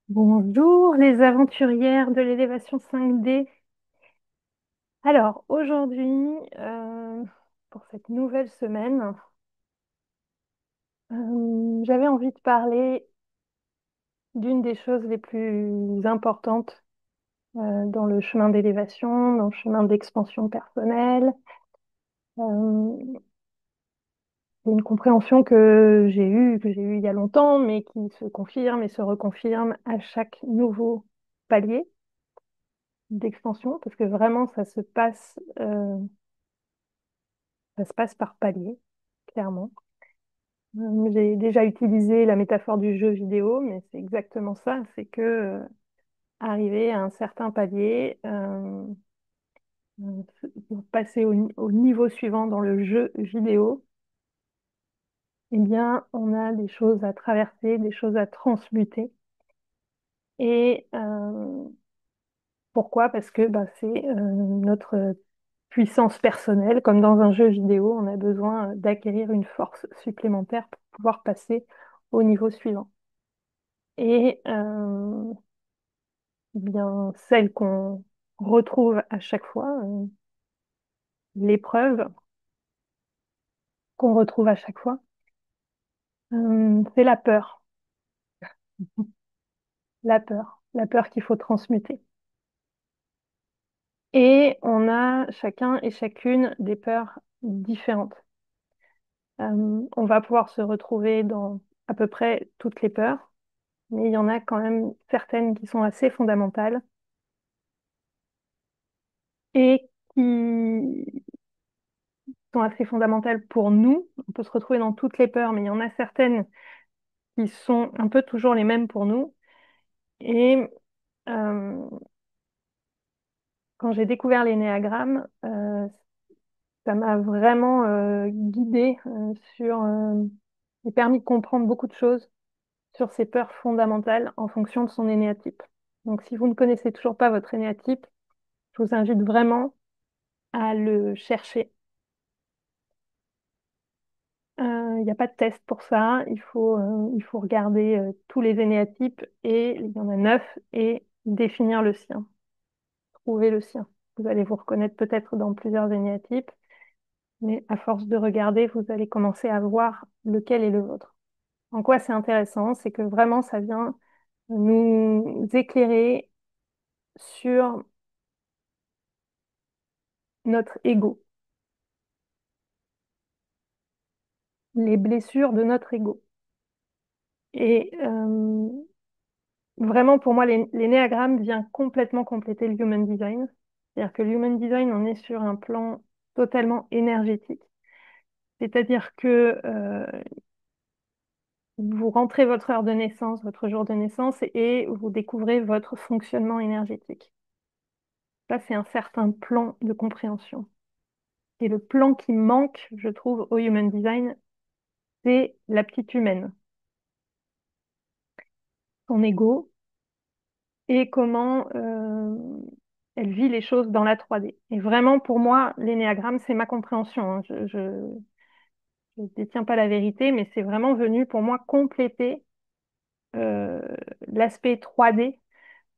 Bonjour les aventurières de l'élévation 5D. Alors aujourd'hui, pour cette nouvelle semaine, j'avais envie de parler d'une des choses les plus importantes dans le chemin d'élévation, dans le chemin d'expansion personnelle. Euh, c'est une compréhension que j'ai eue il y a longtemps, mais qui se confirme et se reconfirme à chaque nouveau palier d'expansion, parce que vraiment ça se passe par palier, clairement. J'ai déjà utilisé la métaphore du jeu vidéo, mais c'est exactement ça. C'est que arriver à un certain palier, pour passer au niveau suivant dans le jeu vidéo, eh bien, on a des choses à traverser, des choses à transmuter. Et pourquoi? Parce que bah, c'est notre puissance personnelle. Comme dans un jeu vidéo, on a besoin d'acquérir une force supplémentaire pour pouvoir passer au niveau suivant. Et bien celle qu'on retrouve à chaque fois, l'épreuve qu'on retrouve à chaque fois, c'est la peur qu'il faut transmuter. Et on a chacun et chacune des peurs différentes. On va pouvoir se retrouver dans à peu près toutes les peurs, mais il y en a quand même certaines qui sont assez fondamentales et qui sont assez fondamentales pour nous. On peut se retrouver dans toutes les peurs, mais il y en a certaines qui sont un peu toujours les mêmes pour nous. Et euh, quand j'ai découvert l'énéagramme, ça m'a vraiment guidée et permis de comprendre beaucoup de choses sur ses peurs fondamentales en fonction de son énéatype. Donc, si vous ne connaissez toujours pas votre énéatype, je vous invite vraiment à le chercher. Il n'y a pas de test pour ça. Il faut regarder tous les énéatypes, et il y en a 9, et définir le sien, trouver le sien. Vous allez vous reconnaître peut-être dans plusieurs énéatypes, mais à force de regarder, vous allez commencer à voir lequel est le vôtre. En quoi c'est intéressant, c'est que vraiment ça vient nous éclairer sur notre ego, les blessures de notre ego. Et vraiment, pour moi, l'énéagramme vient complètement compléter le Human Design. C'est-à-dire que le Human Design, on est sur un plan totalement énergétique. C'est-à-dire que vous rentrez votre heure de naissance, votre jour de naissance, et vous découvrez votre fonctionnement énergétique. Ça, c'est un certain plan de compréhension. Et le plan qui manque, je trouve, au Human Design, c'est la petite humaine, son ego, et comment elle vit les choses dans la 3D. Et vraiment, pour moi, l'énéagramme, c'est ma compréhension, hein. Je ne détiens pas la vérité, mais c'est vraiment venu pour moi compléter euh, l'aspect 3D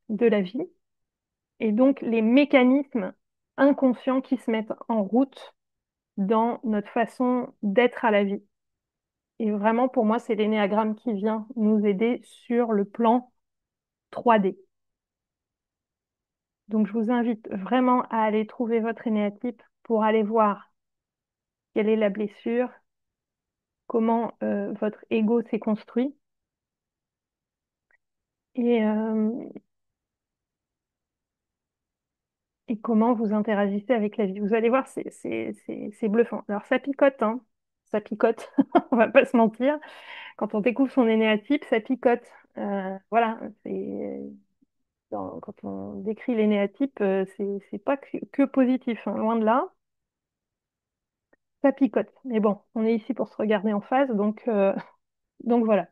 de la vie, et donc les mécanismes inconscients qui se mettent en route dans notre façon d'être à la vie. Et vraiment, pour moi, c'est l'énéagramme qui vient nous aider sur le plan 3D. Donc, je vous invite vraiment à aller trouver votre énéatype pour aller voir quelle est la blessure, comment votre ego s'est construit, et, et comment vous interagissez avec la vie. Vous allez voir, c'est bluffant. Alors, ça picote, hein. Ça picote, on va pas se mentir. Quand on découvre son énéatype, ça picote. Voilà, quand on décrit l'énéatype, c'est pas que positif, hein, loin de là. Ça picote. Mais bon, on est ici pour se regarder en face, donc voilà.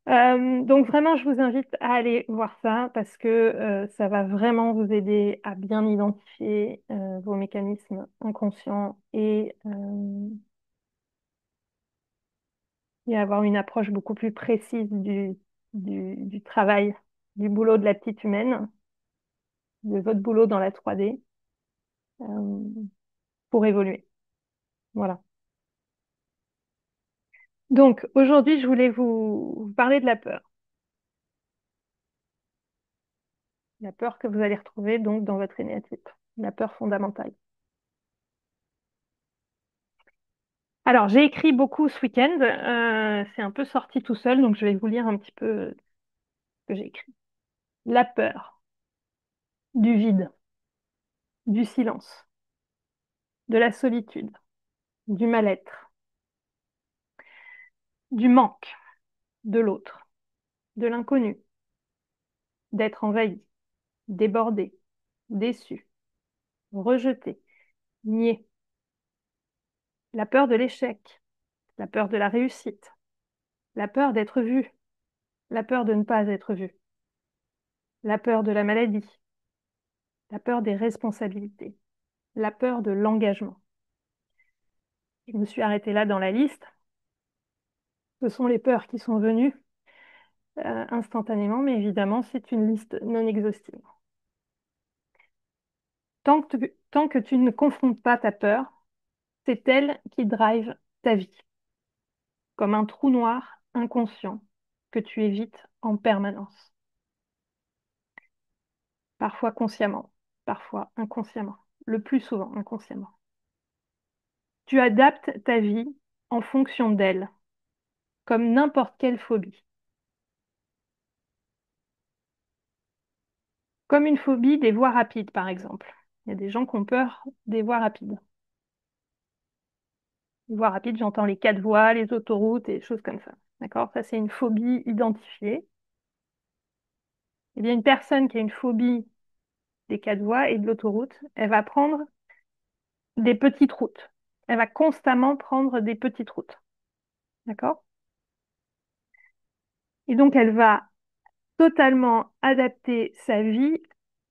Donc vraiment, je vous invite à aller voir ça, parce que ça va vraiment vous aider à bien identifier vos mécanismes inconscients, et avoir une approche beaucoup plus précise du travail. du boulot de la petite humaine, de votre boulot dans la 3D, euh, pour évoluer. Voilà. Donc, aujourd'hui, je voulais vous parler de la peur. La peur que vous allez retrouver donc dans votre énéatype, la peur fondamentale. Alors, j'ai écrit beaucoup ce week-end. C'est un peu sorti tout seul, donc je vais vous lire un petit peu ce que j'ai écrit. La peur du vide, du silence, de la solitude, du mal-être, du manque, de l'autre, de l'inconnu, d'être envahi, débordé, déçu, rejeté, nié. La peur de l'échec, la peur de la réussite, la peur d'être vu, la peur de ne pas être vu, la peur de la maladie, la peur des responsabilités, la peur de l'engagement. Je me suis arrêtée là dans la liste. Ce sont les peurs qui sont venues instantanément, mais évidemment, c'est une liste non exhaustive. Tant que tu ne confrontes pas ta peur, c'est elle qui drive ta vie, comme un trou noir inconscient que tu évites en permanence, parfois consciemment, parfois inconsciemment, le plus souvent inconsciemment. Tu adaptes ta vie en fonction d'elle, comme n'importe quelle phobie. Comme une phobie des voies rapides, par exemple. Il y a des gens qui ont peur des voies rapides. Les voies rapides, j'entends les 4 voies, les autoroutes et des choses comme ça. D'accord? Ça, c'est une phobie identifiée. Eh bien, une personne qui a une phobie des 4 voies et de l'autoroute, elle va prendre des petites routes. Elle va constamment prendre des petites routes. D'accord? Et donc, elle va totalement adapter sa vie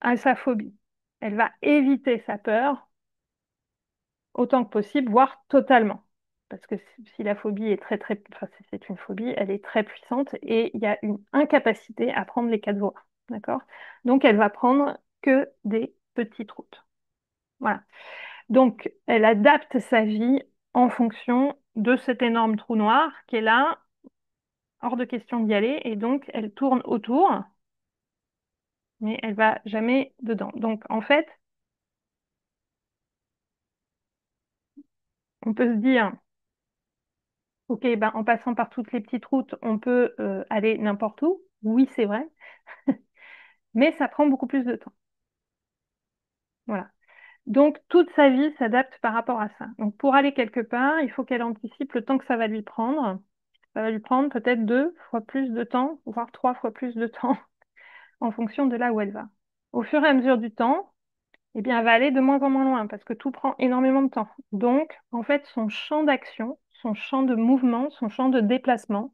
à sa phobie. Elle va éviter sa peur autant que possible, voire totalement. Parce que si la phobie est enfin, si c'est une phobie, elle est très puissante et il y a une incapacité à prendre les 4 voies. D'accord? Donc, elle va prendre que des petites routes. Voilà. Donc, elle adapte sa vie en fonction de cet énorme trou noir qui est là, hors de question d'y aller, et donc elle tourne autour, mais elle va jamais dedans. Donc, en fait, on peut se dire, ok, ben, en passant par toutes les petites routes, on peut aller n'importe où. Oui, c'est vrai, mais ça prend beaucoup plus de temps. Voilà. Donc, toute sa vie s'adapte par rapport à ça. Donc, pour aller quelque part, il faut qu'elle anticipe le temps que ça va lui prendre. Ça va lui prendre peut-être 2 fois plus de temps, voire 3 fois plus de temps en fonction de là où elle va. Au fur et à mesure du temps, eh bien, elle va aller de moins en moins loin parce que tout prend énormément de temps. Donc, en fait, son champ d'action, son champ de mouvement, son champ de déplacement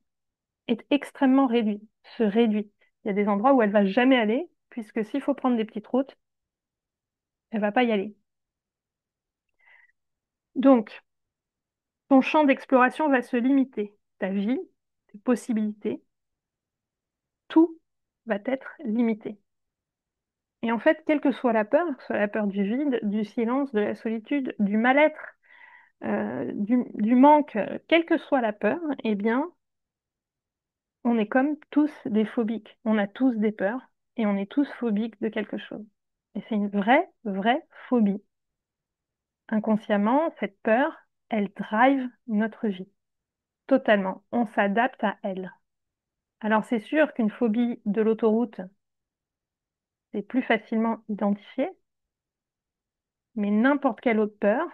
est extrêmement réduit, se réduit. Il y a des endroits où elle va jamais aller, puisque s'il faut prendre des petites routes, elle va pas y aller. Donc, ton champ d'exploration va se limiter. Ta vie, tes possibilités, tout va être limité. Et en fait, quelle que soit la peur, que ce soit la peur du vide, du silence, de la solitude, du mal-être, du manque, quelle que soit la peur, eh bien, on est comme tous des phobiques. On a tous des peurs et on est tous phobiques de quelque chose. Et c'est une vraie, vraie phobie. Inconsciemment, cette peur, elle drive notre vie. Totalement. On s'adapte à elle. Alors c'est sûr qu'une phobie de l'autoroute, c'est plus facilement identifié, mais n'importe quelle autre peur,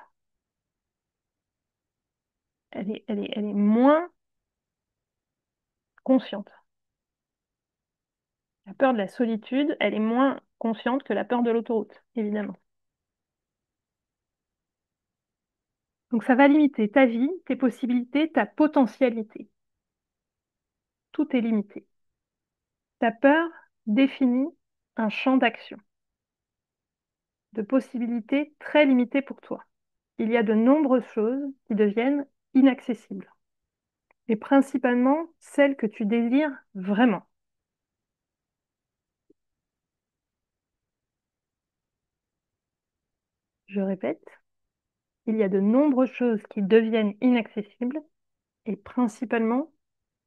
elle est moins consciente. La peur de la solitude, elle est moins consciente que la peur de l'autoroute, évidemment. Donc ça va limiter ta vie, tes possibilités, ta potentialité. Tout est limité. Ta peur définit un champ d'action, de possibilités très limité pour toi. Il y a de nombreuses choses qui deviennent inaccessibles, et principalement celles que tu désires vraiment. Je répète, il y a de nombreuses choses qui deviennent inaccessibles et principalement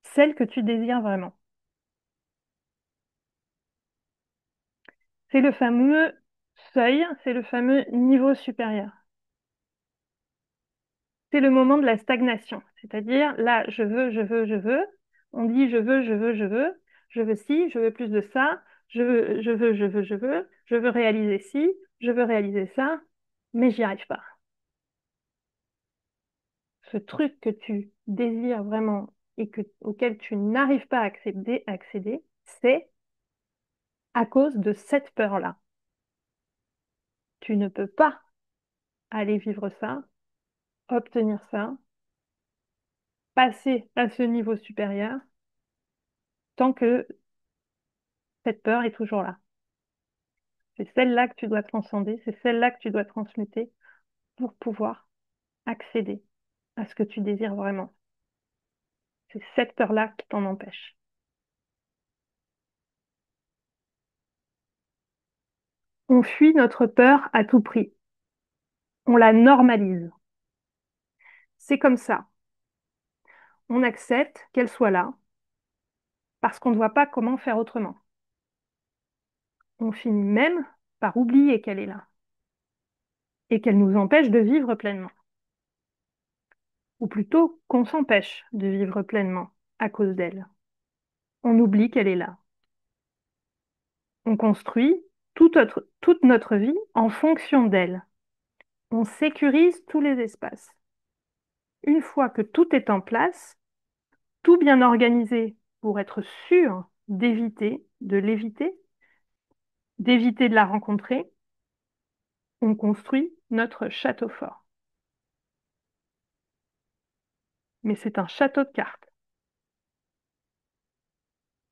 celles que tu désires vraiment. C'est le fameux seuil, c'est le fameux niveau supérieur. C'est le moment de la stagnation. C'est-à-dire, là, je veux, je veux, je veux. On dit je veux, je veux, je veux. Je veux ci, je veux plus de ça. Je veux, je veux, je veux, je veux. Je veux réaliser ci, je veux réaliser ça. Mais j'y arrive pas. Ce truc que tu désires vraiment et auquel tu n'arrives pas à accéder, c'est à cause de cette peur-là. Tu ne peux pas aller vivre ça, obtenir ça, passer à ce niveau supérieur tant que cette peur est toujours là. C'est celle-là que tu dois transcender, c'est celle-là que tu dois transmuter pour pouvoir accéder à ce que tu désires vraiment. C'est cette peur-là qui t'en empêche. On fuit notre peur à tout prix. On la normalise. C'est comme ça. On accepte qu'elle soit là parce qu'on ne voit pas comment faire autrement. On finit même par oublier qu'elle est là et qu'elle nous empêche de vivre pleinement. Ou plutôt qu'on s'empêche de vivre pleinement à cause d'elle. On oublie qu'elle est là. On construit toute notre vie en fonction d'elle. On sécurise tous les espaces. Une fois que tout est en place, tout bien organisé pour être sûr de l'éviter, d'éviter de la rencontrer, on construit notre château fort. Mais c'est un château de cartes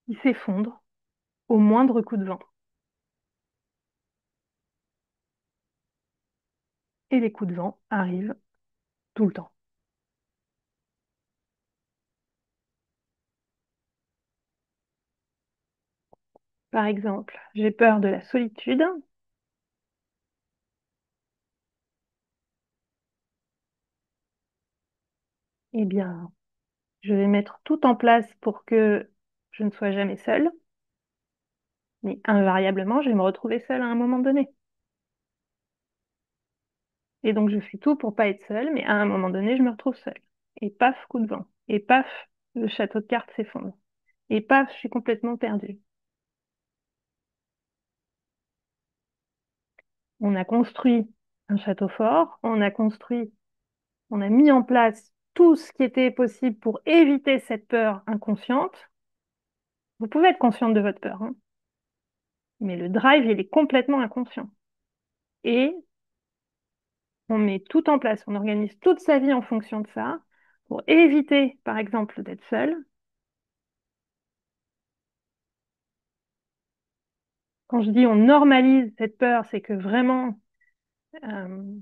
qui s'effondre au moindre coup de vent. Et les coups de vent arrivent tout le temps. Par exemple, j'ai peur de la solitude. Eh bien, je vais mettre tout en place pour que je ne sois jamais seule, mais invariablement, je vais me retrouver seule à un moment donné. Et donc, je fais tout pour pas être seule, mais à un moment donné, je me retrouve seule. Et paf, coup de vent. Et paf, le château de cartes s'effondre. Et paf, je suis complètement perdue. On a construit un château fort, on a mis en place tout ce qui était possible pour éviter cette peur inconsciente. Vous pouvez être consciente de votre peur, hein, mais le drive, il est complètement inconscient. Et on met tout en place, on organise toute sa vie en fonction de ça, pour éviter, par exemple, d'être seul. Quand je dis on normalise cette peur, c'est que vraiment, euh,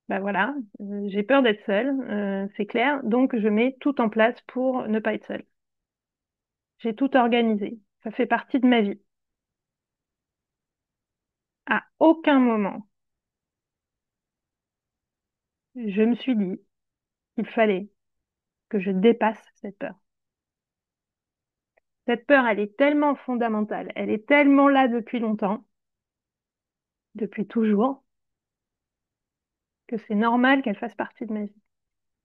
bah voilà, j'ai peur d'être seule, c'est clair, donc je mets tout en place pour ne pas être seule. J'ai tout organisé, ça fait partie de ma vie. À aucun moment, je me suis dit qu'il fallait que je dépasse cette peur. Cette peur, elle est tellement fondamentale, elle est tellement là depuis longtemps, depuis toujours, que c'est normal qu'elle fasse partie de ma vie.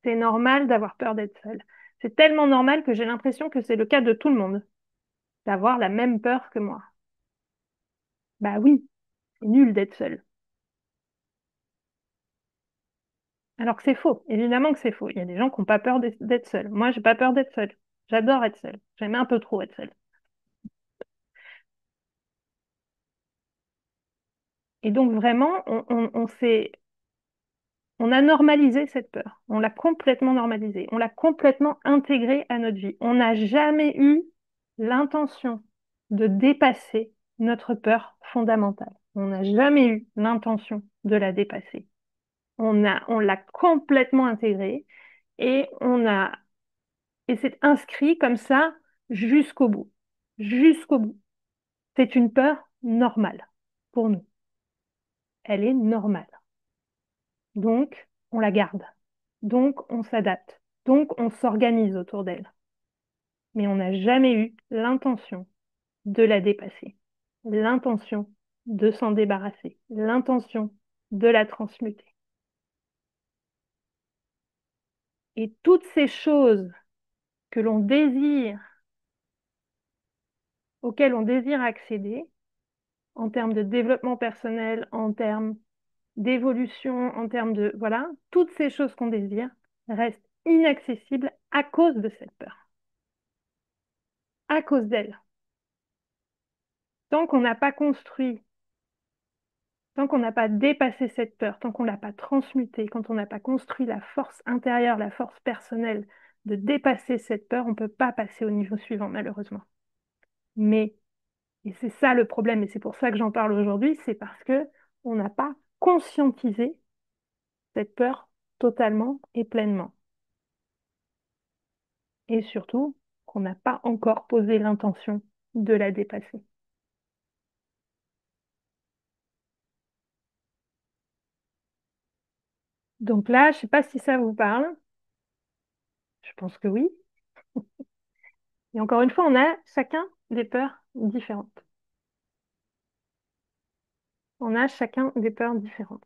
C'est normal d'avoir peur d'être seule. C'est tellement normal que j'ai l'impression que c'est le cas de tout le monde, d'avoir la même peur que moi. Bah oui, c'est nul d'être seul. Alors que c'est faux, évidemment que c'est faux. Il y a des gens qui n'ont pas peur d'être seuls. Moi, j'ai pas peur d'être seule. J'adore être seule. J'aime un peu trop être seule. Et donc vraiment, on a normalisé cette peur. On l'a complètement normalisée. On l'a complètement intégrée à notre vie. On n'a jamais eu l'intention de dépasser notre peur fondamentale. On n'a jamais eu l'intention de la dépasser. On l'a complètement intégrée et et c'est inscrit comme ça jusqu'au bout. Jusqu'au bout. C'est une peur normale pour nous. elle est normale. Donc, on la garde. Donc, on s'adapte. Donc, on s'organise autour d'elle. Mais on n'a jamais eu l'intention de la dépasser, l'intention de s'en débarrasser, l'intention de la transmuter. Et toutes ces choses que l'on désire, auxquelles on désire accéder, en termes de développement personnel, en termes d'évolution, en termes de... Voilà, toutes ces choses qu'on désire restent inaccessibles à cause de cette peur, à cause d'elle. Tant qu'on n'a pas construit, tant qu'on n'a pas dépassé cette peur, tant qu'on ne l'a pas transmutée, quand on n'a pas construit la force intérieure, la force personnelle de dépasser cette peur, on ne peut pas passer au niveau suivant, malheureusement. Mais, et c'est ça le problème, et c'est pour ça que j'en parle aujourd'hui, c'est parce que on n'a pas conscientisé cette peur totalement et pleinement. Et surtout, qu'on n'a pas encore posé l'intention de la dépasser. Donc là, je ne sais pas si ça vous parle. Je pense que oui. Et encore une fois, on a chacun des peurs différentes. On a chacun des peurs différentes.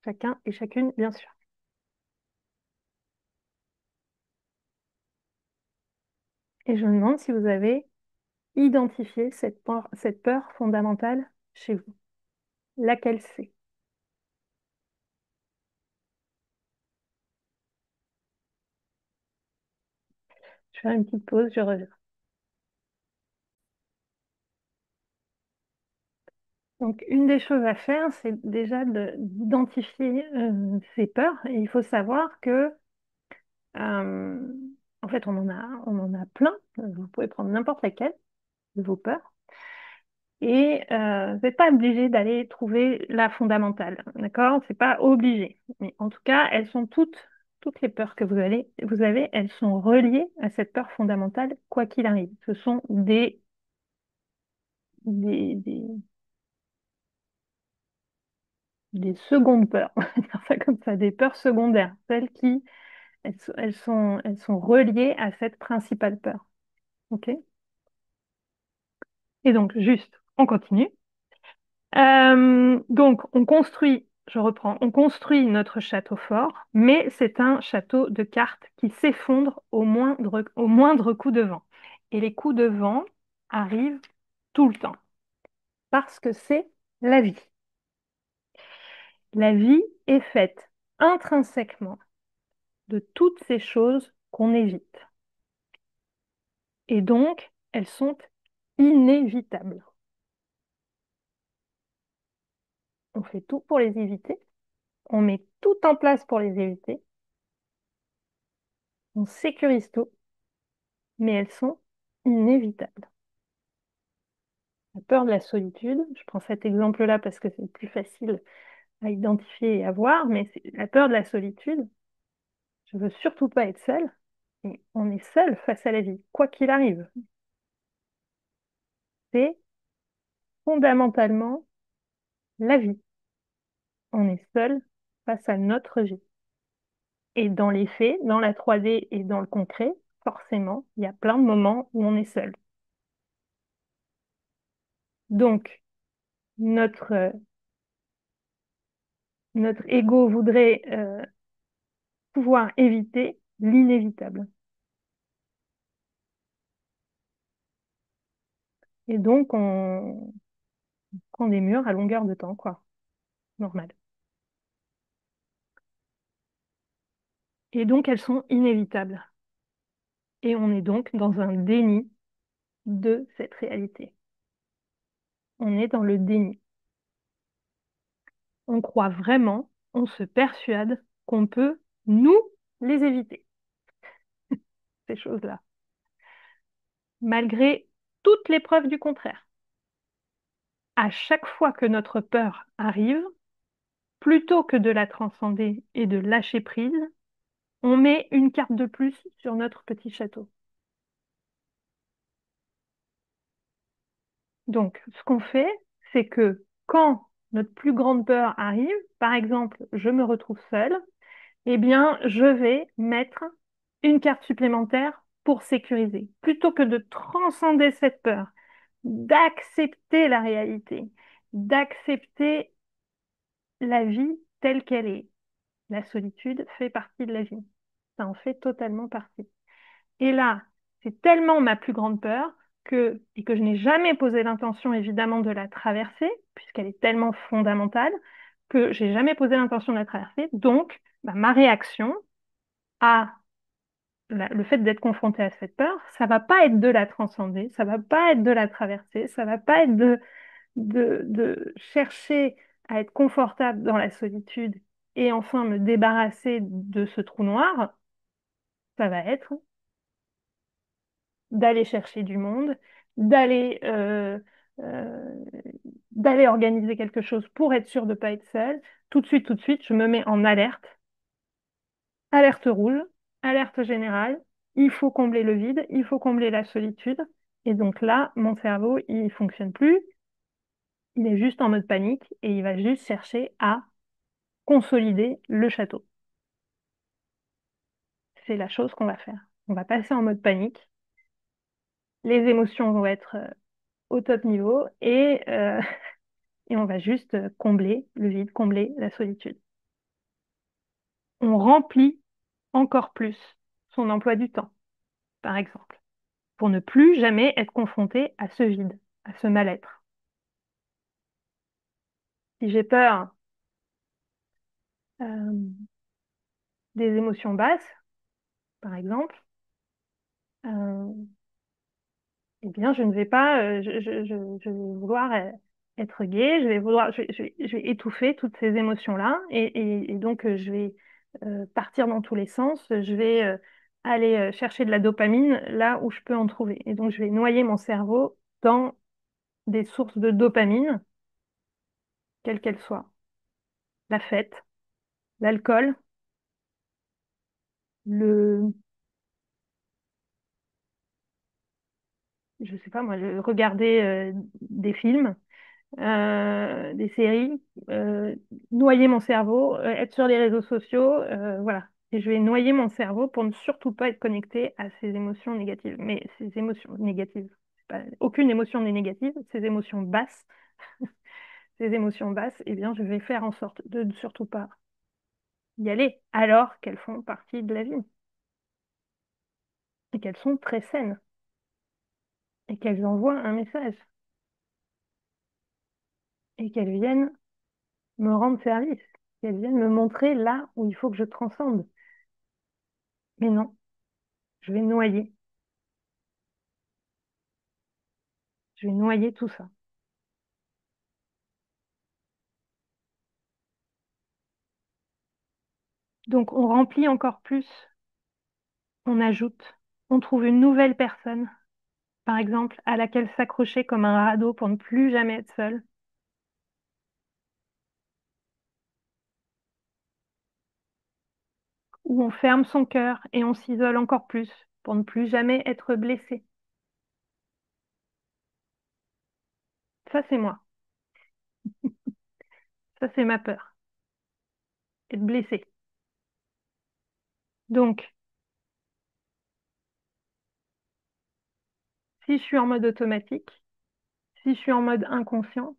Chacun et chacune, bien sûr. Et je me demande si vous avez identifié cette peur fondamentale chez vous. Laquelle c'est? Je vais faire une petite pause, je reviens. Donc, une des choses à faire, c'est déjà d'identifier ces peurs. Et il faut savoir que, euh, en fait, on en a plein. Vous pouvez prendre n'importe laquelle de vos peurs. Et vous n'êtes pas obligé d'aller trouver la fondamentale, d'accord? C'est pas obligé. Mais en tout cas, elles sont toutes les peurs que vous avez, elles sont reliées à cette peur fondamentale, quoi qu'il arrive. Ce sont des, des, des secondes peurs, on va dire ça comme ça, des peurs secondaires, celles qui, elles sont reliées à cette principale peur. OK? Et donc, juste, on continue. Donc, on construit, je reprends, on construit notre château fort, mais c'est un château de cartes qui s'effondre au moindre coup de vent. Et les coups de vent arrivent tout le temps, parce que c'est la vie. La vie est faite intrinsèquement de toutes ces choses qu'on évite. Et donc, elles sont inévitables. On fait tout pour les éviter, on met tout en place pour les éviter, on sécurise tout, mais elles sont inévitables. La peur de la solitude, je prends cet exemple-là parce que c'est le plus facile à identifier et à voir, mais c'est la peur de la solitude. Je veux surtout pas être seule. Et on est seul face à la vie, quoi qu'il arrive. C'est fondamentalement la vie. On est seul face à notre vie. Et dans les faits, dans la 3D et dans le concret, forcément, il y a plein de moments où on est seul. Donc, notre, notre ego voudrait pouvoir éviter l'inévitable. Et donc, on prend des murs à longueur de temps, quoi. Normal. Et donc, elles sont inévitables. Et on est donc dans un déni de cette réalité. On est dans le déni. On croit vraiment, on se persuade qu'on peut, nous, les éviter, ces choses-là, malgré toutes les preuves du contraire. À chaque fois que notre peur arrive, plutôt que de la transcender et de lâcher prise, on met une carte de plus sur notre petit château. Donc, ce qu'on fait, c'est que quand notre plus grande peur arrive, par exemple, je me retrouve seule, eh bien, je vais mettre une carte supplémentaire pour sécuriser. Plutôt que de transcender cette peur, d'accepter la réalité, d'accepter la vie telle qu'elle est. La solitude fait partie de la vie. Ça en fait totalement partie. Et là, c'est tellement ma plus grande peur et que je n'ai jamais posé l'intention évidemment de la traverser, puisqu'elle est tellement fondamentale, que j'ai jamais posé l'intention de la traverser. Donc, bah, ma réaction à le fait d'être confronté à cette peur, ça va pas être de la transcender, ça va pas être de la traverser, ça va pas être de chercher à être confortable dans la solitude et enfin me débarrasser de ce trou noir, ça va être d'aller chercher du monde, d'aller euh, d'aller organiser quelque chose pour être sûr de ne pas être seule. Tout de suite, je me mets en alerte, alerte rouge, alerte générale. Il faut combler le vide, il faut combler la solitude. Et donc là, mon cerveau, il fonctionne plus. Il est juste en mode panique et il va juste chercher à consolider le château. C'est la chose qu'on va faire. On va passer en mode panique. Les émotions vont être au top niveau et on va juste combler le vide, combler la solitude. On remplit encore plus son emploi du temps, par exemple, pour ne plus jamais être confronté à ce vide, à ce mal-être. Si j'ai peur euh, des émotions basses, par exemple, euh, eh bien, je ne vais pas, je vais vouloir être gai, je vais étouffer toutes ces émotions-là, et donc je vais partir dans tous les sens, je vais aller chercher de la dopamine là où je peux en trouver. Et donc, je vais noyer mon cerveau dans des sources de dopamine, quelles qu'elles soient. La fête, l'alcool, le, je sais pas moi, regarder des films, des séries, noyer mon cerveau, être sur les réseaux sociaux, voilà. Et je vais noyer mon cerveau pour ne surtout pas être connecté à ces émotions négatives. Mais ces émotions négatives, aucune émotion n'est négative, ces émotions basses, eh bien, je vais faire en sorte de ne surtout pas y aller, alors qu'elles font partie de la vie et qu'elles sont très saines et qu'elles envoient un message et qu'elles viennent me rendre service, qu'elles viennent me montrer là où il faut que je transcende. Mais non, je vais noyer. Je vais noyer tout ça. Donc on remplit encore plus, on ajoute, on trouve une nouvelle personne, par exemple, à laquelle s'accrocher comme un radeau pour ne plus jamais être seul, ou on ferme son cœur et on s'isole encore plus pour ne plus jamais être blessé. Ça, c'est moi. Ça, c'est ma peur, être blessé. Donc, si je suis en mode automatique, si je suis en mode inconscient,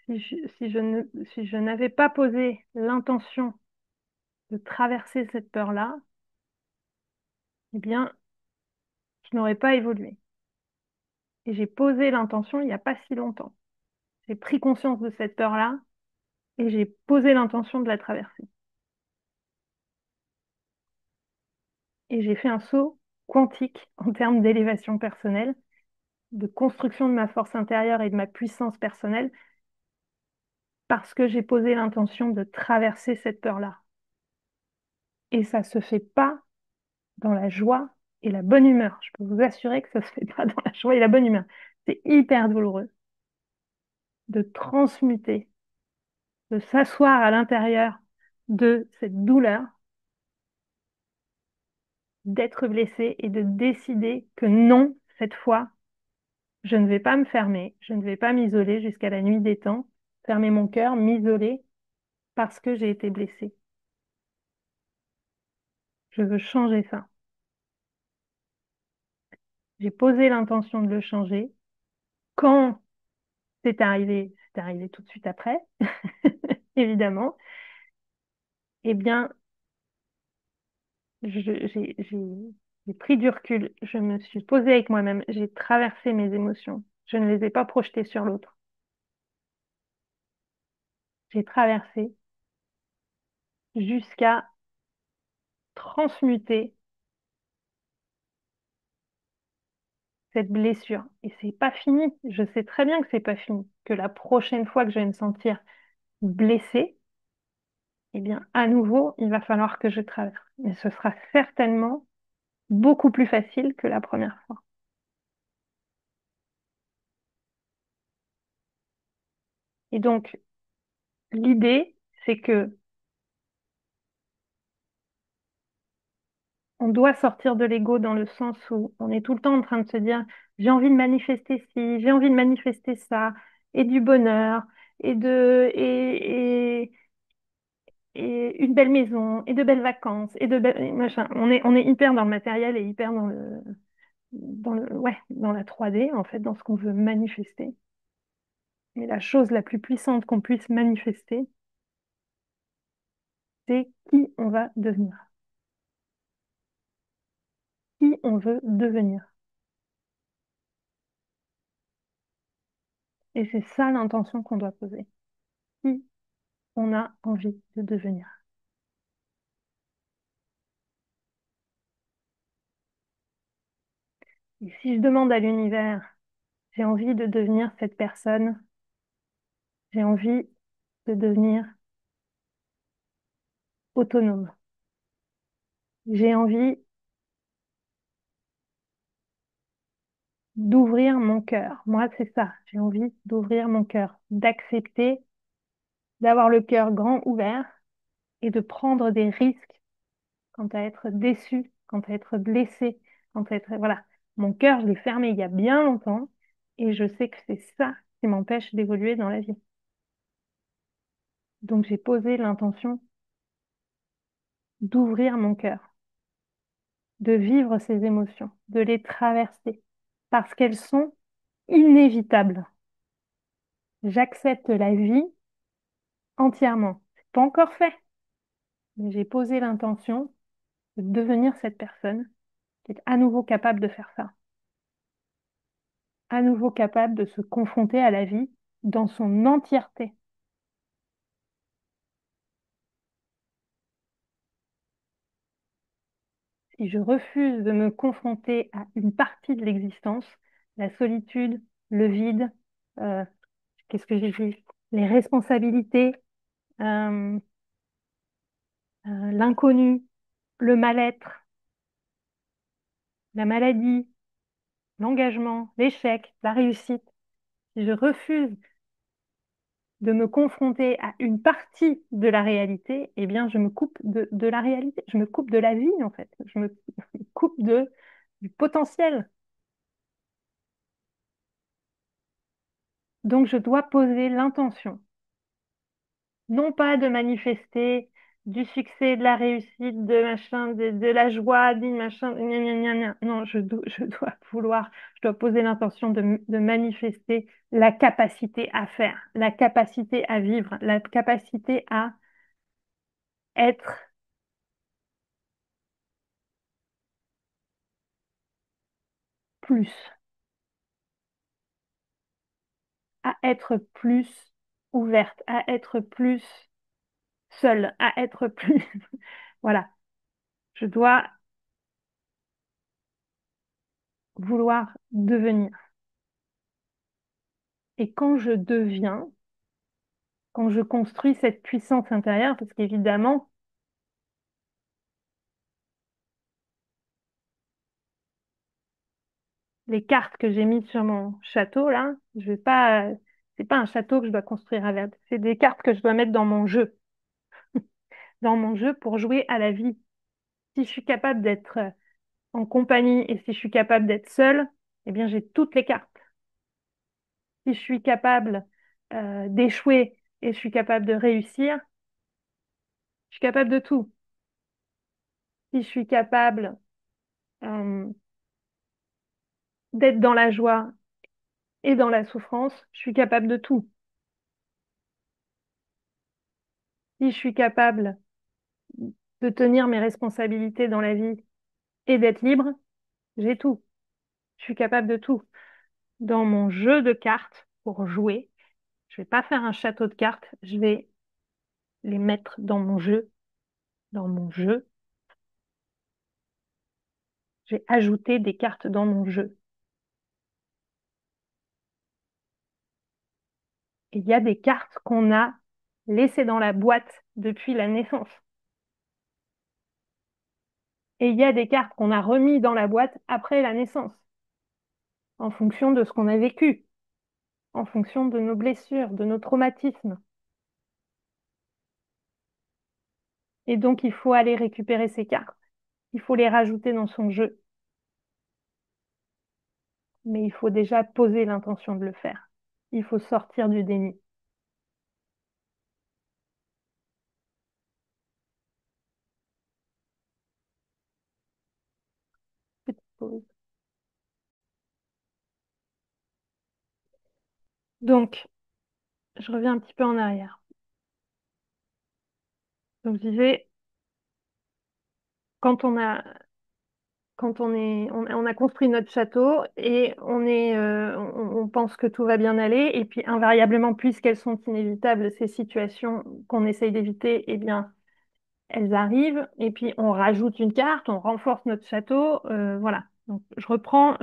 si je n'avais pas posé l'intention de traverser cette peur-là, eh bien, je n'aurais pas évolué. Et j'ai posé l'intention il n'y a pas si longtemps. J'ai pris conscience de cette peur-là et j'ai posé l'intention de la traverser. Et j'ai fait un saut quantique en termes d'élévation personnelle, de construction de ma force intérieure et de ma puissance personnelle, parce que j'ai posé l'intention de traverser cette peur-là. Et ça se fait pas dans la joie et la bonne humeur. Je peux vous assurer que ça se fait pas dans la joie et la bonne humeur. C'est hyper douloureux de transmuter, de s'asseoir à l'intérieur de cette douleur, d'être blessé et de décider que non, cette fois, Je ne vais pas me fermer, je ne vais pas m'isoler jusqu'à la nuit des temps, fermer mon cœur, m'isoler parce que j'ai été blessée. Je veux changer ça. J'ai posé l'intention de le changer. Quand c'est arrivé tout de suite après, évidemment, eh bien, j'ai pris du recul, je me suis posée avec moi-même, j'ai traversé mes émotions. Je ne les ai pas projetées sur l'autre. J'ai traversé jusqu'à transmuter cette blessure. Et c'est pas fini. Je sais très bien que c'est pas fini. Que la prochaine fois que je vais me sentir blessée, eh bien, à nouveau, il va falloir que je traverse. Mais ce sera certainement beaucoup plus facile que la première fois. Et donc, l'idée, c'est que on doit sortir de l'ego dans le sens où on est tout le temps en train de se dire, j'ai envie de manifester ci, j'ai envie de manifester ça, et du bonheur, et une belle maison, et de belles vacances, et de belles, et machin. On est hyper dans le matériel et hyper ouais, dans la 3D, en fait, dans ce qu'on veut manifester. Mais la chose la plus puissante qu'on puisse manifester, c'est qui on va devenir, qui on veut devenir. Et c'est ça l'intention qu'on doit poser. Qui on a envie de devenir. Et si je demande à l'univers, j'ai envie de devenir cette personne, j'ai envie de devenir autonome, j'ai envie d'ouvrir mon cœur. Moi, c'est ça, j'ai envie d'ouvrir mon cœur, d'accepter, d'avoir le cœur grand ouvert et de prendre des risques quant à être déçu, quant à être blessé, quant à être... Voilà, mon cœur, je l'ai fermé il y a bien longtemps et je sais que c'est ça qui m'empêche d'évoluer dans la vie. Donc j'ai posé l'intention d'ouvrir mon cœur, de vivre ces émotions, de les traverser, parce qu'elles sont inévitables. J'accepte la vie entièrement. C'est pas encore fait, mais j'ai posé l'intention de devenir cette personne qui est à nouveau capable de faire ça, à nouveau capable de se confronter à la vie dans son entièreté. Si je refuse de me confronter à une partie de l'existence, la solitude, le vide, euh, qu'est-ce que j'ai dit? Les responsabilités, euh, l'inconnu, le mal-être, la maladie, l'engagement, l'échec, la réussite. Si je refuse de me confronter à une partie de la réalité, eh bien, je me coupe de la réalité, je me coupe de la vie, en fait. Je me coupe du potentiel. Donc, je dois poser l'intention, non pas de manifester du succès, de la réussite, de machin, de la joie, du machin, gna, gna, gna, gna. Non, je dois vouloir, je dois poser l'intention de manifester la capacité à faire, la capacité à vivre, la capacité à être plus, à être plus ouverte, à être plus seule, à être plus... Voilà, je dois vouloir devenir. Et quand je deviens, quand je construis cette puissance intérieure, parce qu'évidemment, les cartes que j'ai mises sur mon château, là, je vais pas, c'est pas un château que je dois construire avec, c'est des cartes que je dois mettre dans mon jeu pour jouer à la vie. Si je suis capable d'être en compagnie et si je suis capable d'être seule, eh bien, j'ai toutes les cartes. Si je suis capable d'échouer et je suis capable de réussir, je suis capable de tout. Si je suis capable euh, d'être dans la joie et dans la souffrance, je suis capable de tout. Si je suis capable de tenir mes responsabilités dans la vie et d'être libre, j'ai tout. Je suis capable de tout. Dans mon jeu de cartes, pour jouer, je vais pas faire un château de cartes, je vais les mettre dans mon jeu. Je vais ajouter des cartes dans mon jeu. Et il y a des cartes qu'on a laissées dans la boîte depuis la naissance. Et il y a des cartes qu'on a remis dans la boîte après la naissance, en fonction de ce qu'on a vécu, en fonction de nos blessures, de nos traumatismes. Et donc, il faut aller récupérer ces cartes. Il faut les rajouter dans son jeu. Mais il faut déjà poser l'intention de le faire. Il faut sortir du déni. Petite pause. Donc, je reviens un petit peu en arrière. Donc, je disais, quand on a, on a construit notre château et on pense que tout va bien aller, et puis invariablement, puisqu'elles sont inévitables, ces situations qu'on essaye d'éviter, eh bien, elles arrivent, et puis on rajoute une carte, on renforce notre château, voilà. Donc, je reprends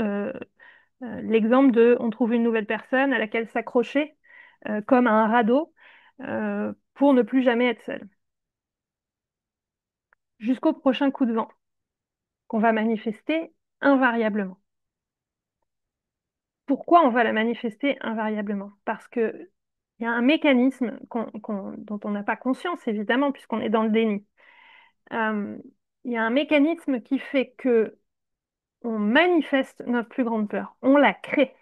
l'exemple de, on trouve une nouvelle personne à laquelle s'accrocher comme à un radeau pour ne plus jamais être seul, jusqu'au prochain coup de vent qu'on va manifester invariablement. Pourquoi on va la manifester invariablement? Parce que il y a un mécanisme dont on n'a pas conscience, évidemment, puisqu'on est dans le déni. Euh, il y a un mécanisme qui fait que on manifeste notre plus grande peur, on la crée,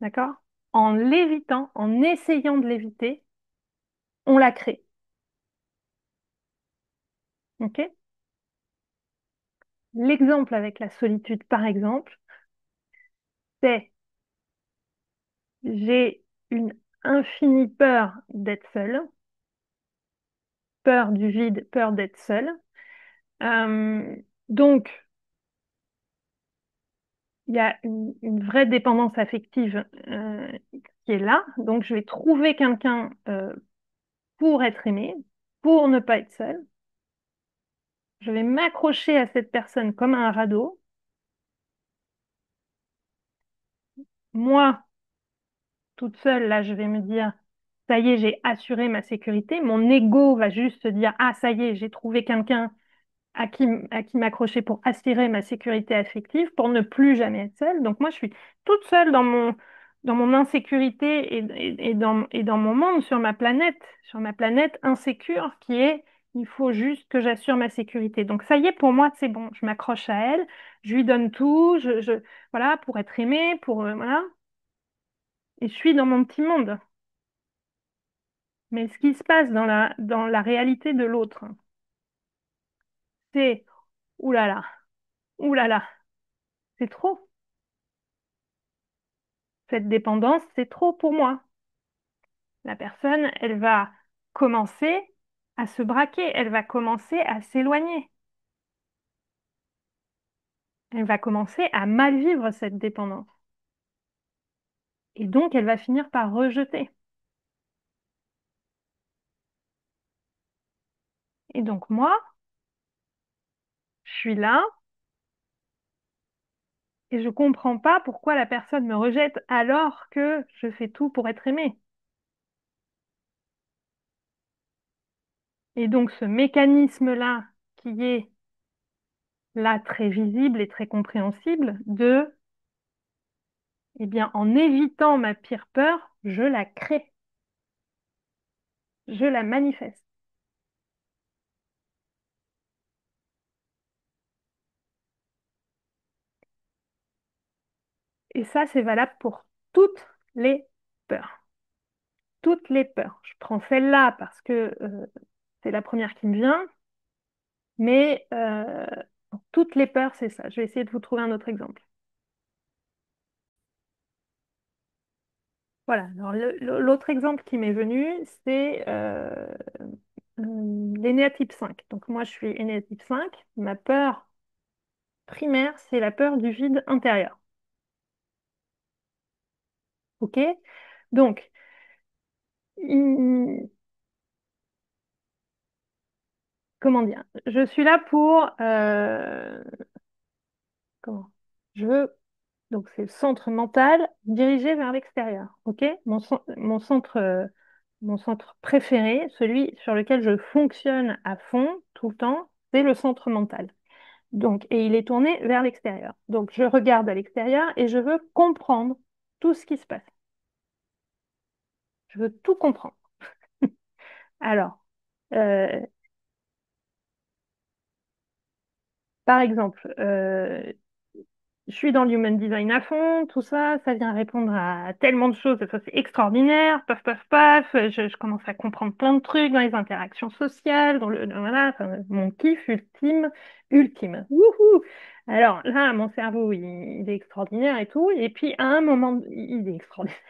d'accord? En l'évitant, en essayant de l'éviter, on la crée, ok? L'exemple avec la solitude, par exemple, c'est j'ai une infinie peur d'être seule, peur du vide, peur d'être seule. Euh, donc, il y a une vraie dépendance affective qui est là. Donc, je vais trouver quelqu'un pour être aimé, pour ne pas être seule. Je vais m'accrocher à cette personne comme à un radeau. Moi, toute seule, là, je vais me dire, ça y est, j'ai assuré ma sécurité. Mon ego va juste se dire, ah, ça y est, j'ai trouvé quelqu'un à qui m'accrocher pour assurer ma sécurité affective, pour ne plus jamais être seule. Donc moi, je suis toute seule dans mon insécurité et dans mon monde sur ma planète insécure qui est, il faut juste que j'assure ma sécurité. Donc ça y est, pour moi, c'est bon, je m'accroche à elle, je lui donne tout, voilà, pour être aimée, voilà, et je suis dans mon petit monde. Mais ce qui se passe dans la réalité de l'autre, c'est, oulala, oulala, c'est trop. Cette dépendance, c'est trop pour moi. La personne, elle va commencer à se braquer, elle va commencer à s'éloigner, elle va commencer à mal vivre cette dépendance. Et donc, elle va finir par rejeter. Et donc, moi, je suis là et je comprends pas pourquoi la personne me rejette alors que je fais tout pour être aimée. Et donc, ce mécanisme-là, qui est là très visible et très compréhensible, de, eh bien, en évitant ma pire peur, je la crée, je la manifeste. Et ça, c'est valable pour toutes les peurs. Toutes les peurs. Je prends celle-là parce que c'est la première qui me vient, mais toutes les peurs, c'est ça. Je vais essayer de vous trouver un autre exemple. Voilà. Alors, l'autre exemple qui m'est venu, c'est l'aîné type 5. Donc, moi, je suis aîné type 5. Ma peur primaire, c'est la peur du vide intérieur. OK? Donc, il- comment dire? Je suis là pour... comment? Je veux... Donc, c'est le centre mental dirigé vers l'extérieur. OK? Mon centre préféré, celui sur lequel je fonctionne à fond tout le temps, c'est le centre mental. Donc, et il est tourné vers l'extérieur. Donc, je regarde à l'extérieur et je veux comprendre tout ce qui se passe. Je veux tout comprendre. Alors, euh, par exemple, je suis dans l'human design à fond, tout ça, ça vient répondre à tellement de choses, ça c'est extraordinaire, paf, paf, paf, je commence à comprendre plein de trucs dans les interactions sociales, voilà, enfin, mon kiff ultime, ultime. Wouhou! Alors là, mon cerveau, il est extraordinaire et tout, et puis à un moment, il est extraordinaire,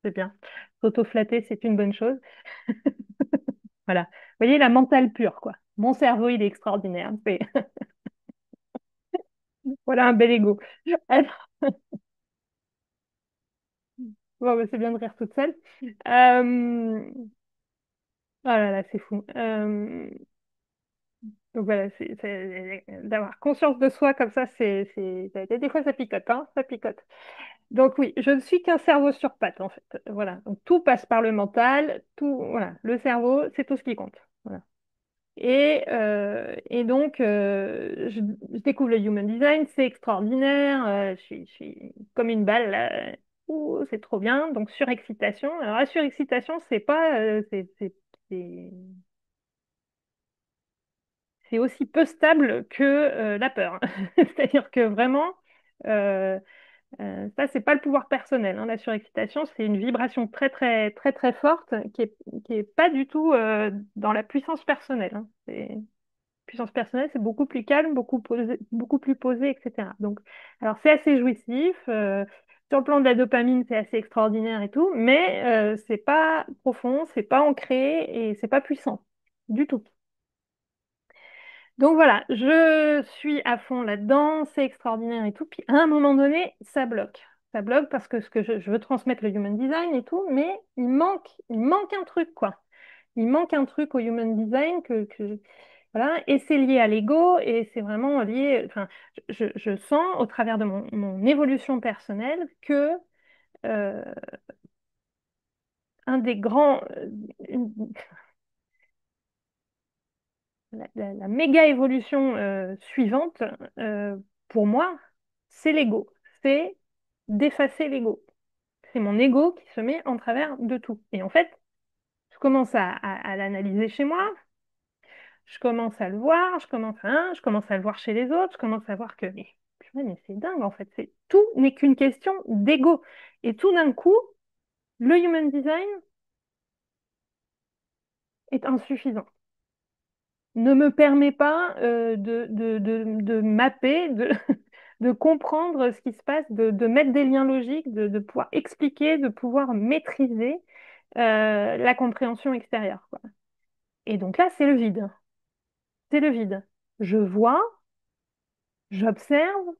c'est bien. S'auto-flatter, c'est une bonne chose. Voilà. Vous voyez, la mentale pure, quoi. Mon cerveau, il est extraordinaire. Voilà un bel ego. Bon, bah, c'est bien de rire toute seule. Oh là là, c'est fou. Donc voilà, d'avoir conscience de soi comme ça, des fois ça picote, hein, ça picote. Donc oui, je ne suis qu'un cerveau sur pattes en fait. Voilà, donc tout passe par le mental, tout, voilà, le cerveau, c'est tout ce qui compte. Voilà. Et donc, je découvre le Human Design, c'est extraordinaire, je suis comme une balle, là. Ouh, c'est trop bien. Donc, surexcitation. Alors, la surexcitation, c'est pas, c'est- c'est aussi peu stable que la peur. C'est-à-dire que vraiment, euh, ça, c'est pas le pouvoir personnel, hein. La surexcitation, c'est une vibration très, très, très, très forte qui est pas du tout dans la puissance personnelle, hein. Puissance personnelle, c'est beaucoup plus calme, beaucoup plus posé, etc. Donc, alors c'est assez jouissif. Sur le plan de la dopamine, c'est assez extraordinaire et tout, mais c'est pas profond, c'est pas ancré et c'est pas puissant du tout. Donc voilà, je suis à fond là-dedans, c'est extraordinaire et tout. Puis à un moment donné, ça bloque. Ça bloque parce que je veux transmettre le human design et tout, mais il manque un truc, quoi. Il manque un truc au human design voilà, et c'est lié à l'ego et c'est vraiment lié. Enfin, je sens au travers de mon évolution personnelle que euh, un des grands, une- la méga évolution suivante euh, pour moi, c'est l'ego. C'est d'effacer l'ego. C'est mon ego qui se met en travers de tout. Et en fait, je commence à l'analyser chez moi. Je commence à le voir, je commence à le voir chez les autres, je commence à voir que, purée, mais c'est dingue en fait, tout n'est qu'une question d'ego. Et tout d'un coup, le human design est insuffisant. Ne me permet pas de mapper, de comprendre ce qui se passe, de mettre des liens logiques, de pouvoir expliquer, de pouvoir maîtriser la compréhension extérieure, quoi. Et donc là, c'est le vide. C'est le vide. Je vois, j'observe,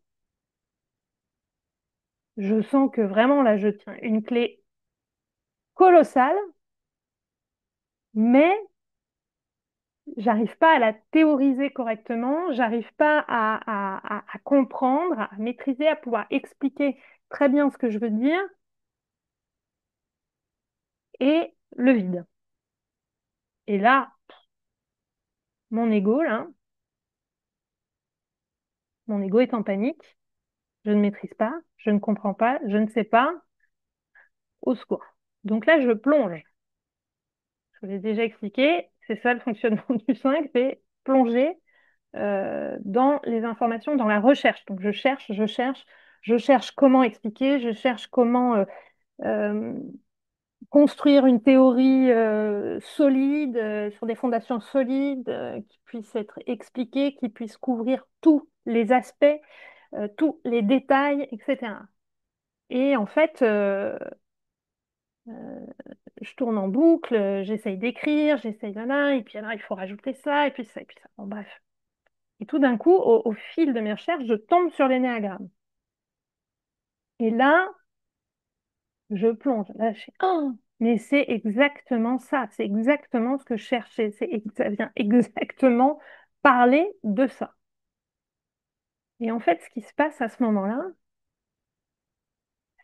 je sens que vraiment là, je tiens une clé colossale, mais j'arrive pas à la théoriser correctement, j'arrive pas à comprendre, à maîtriser, à pouvoir expliquer très bien ce que je veux dire et le vide. Et là, mon ego, là, mon ego est en panique, je ne maîtrise pas, je ne comprends pas, je ne sais pas, au secours. Donc là, je plonge. Je vous l'ai déjà expliqué, c'est ça le fonctionnement du 5, c'est plonger dans les informations, dans la recherche. Donc je cherche, Je cherche comment expliquer, je cherche comment euh, construire une théorie solide, sur des fondations solides, qui puisse être expliquée, qui puisse couvrir tous les aspects, tous les détails, etc. Et en fait, euh, je tourne en boucle, j'essaye d'écrire, j'essaye là, et puis alors il faut rajouter ça, et puis ça, et puis ça. Bon, bref. Et tout d'un coup, au fil de mes recherches, je tombe sur l'énéagramme. Et là, je plonge. Là, je fais, oh, mais c'est exactement ça, c'est exactement ce que je cherchais, ça vient exactement parler de ça. Et en fait, ce qui se passe à ce moment-là,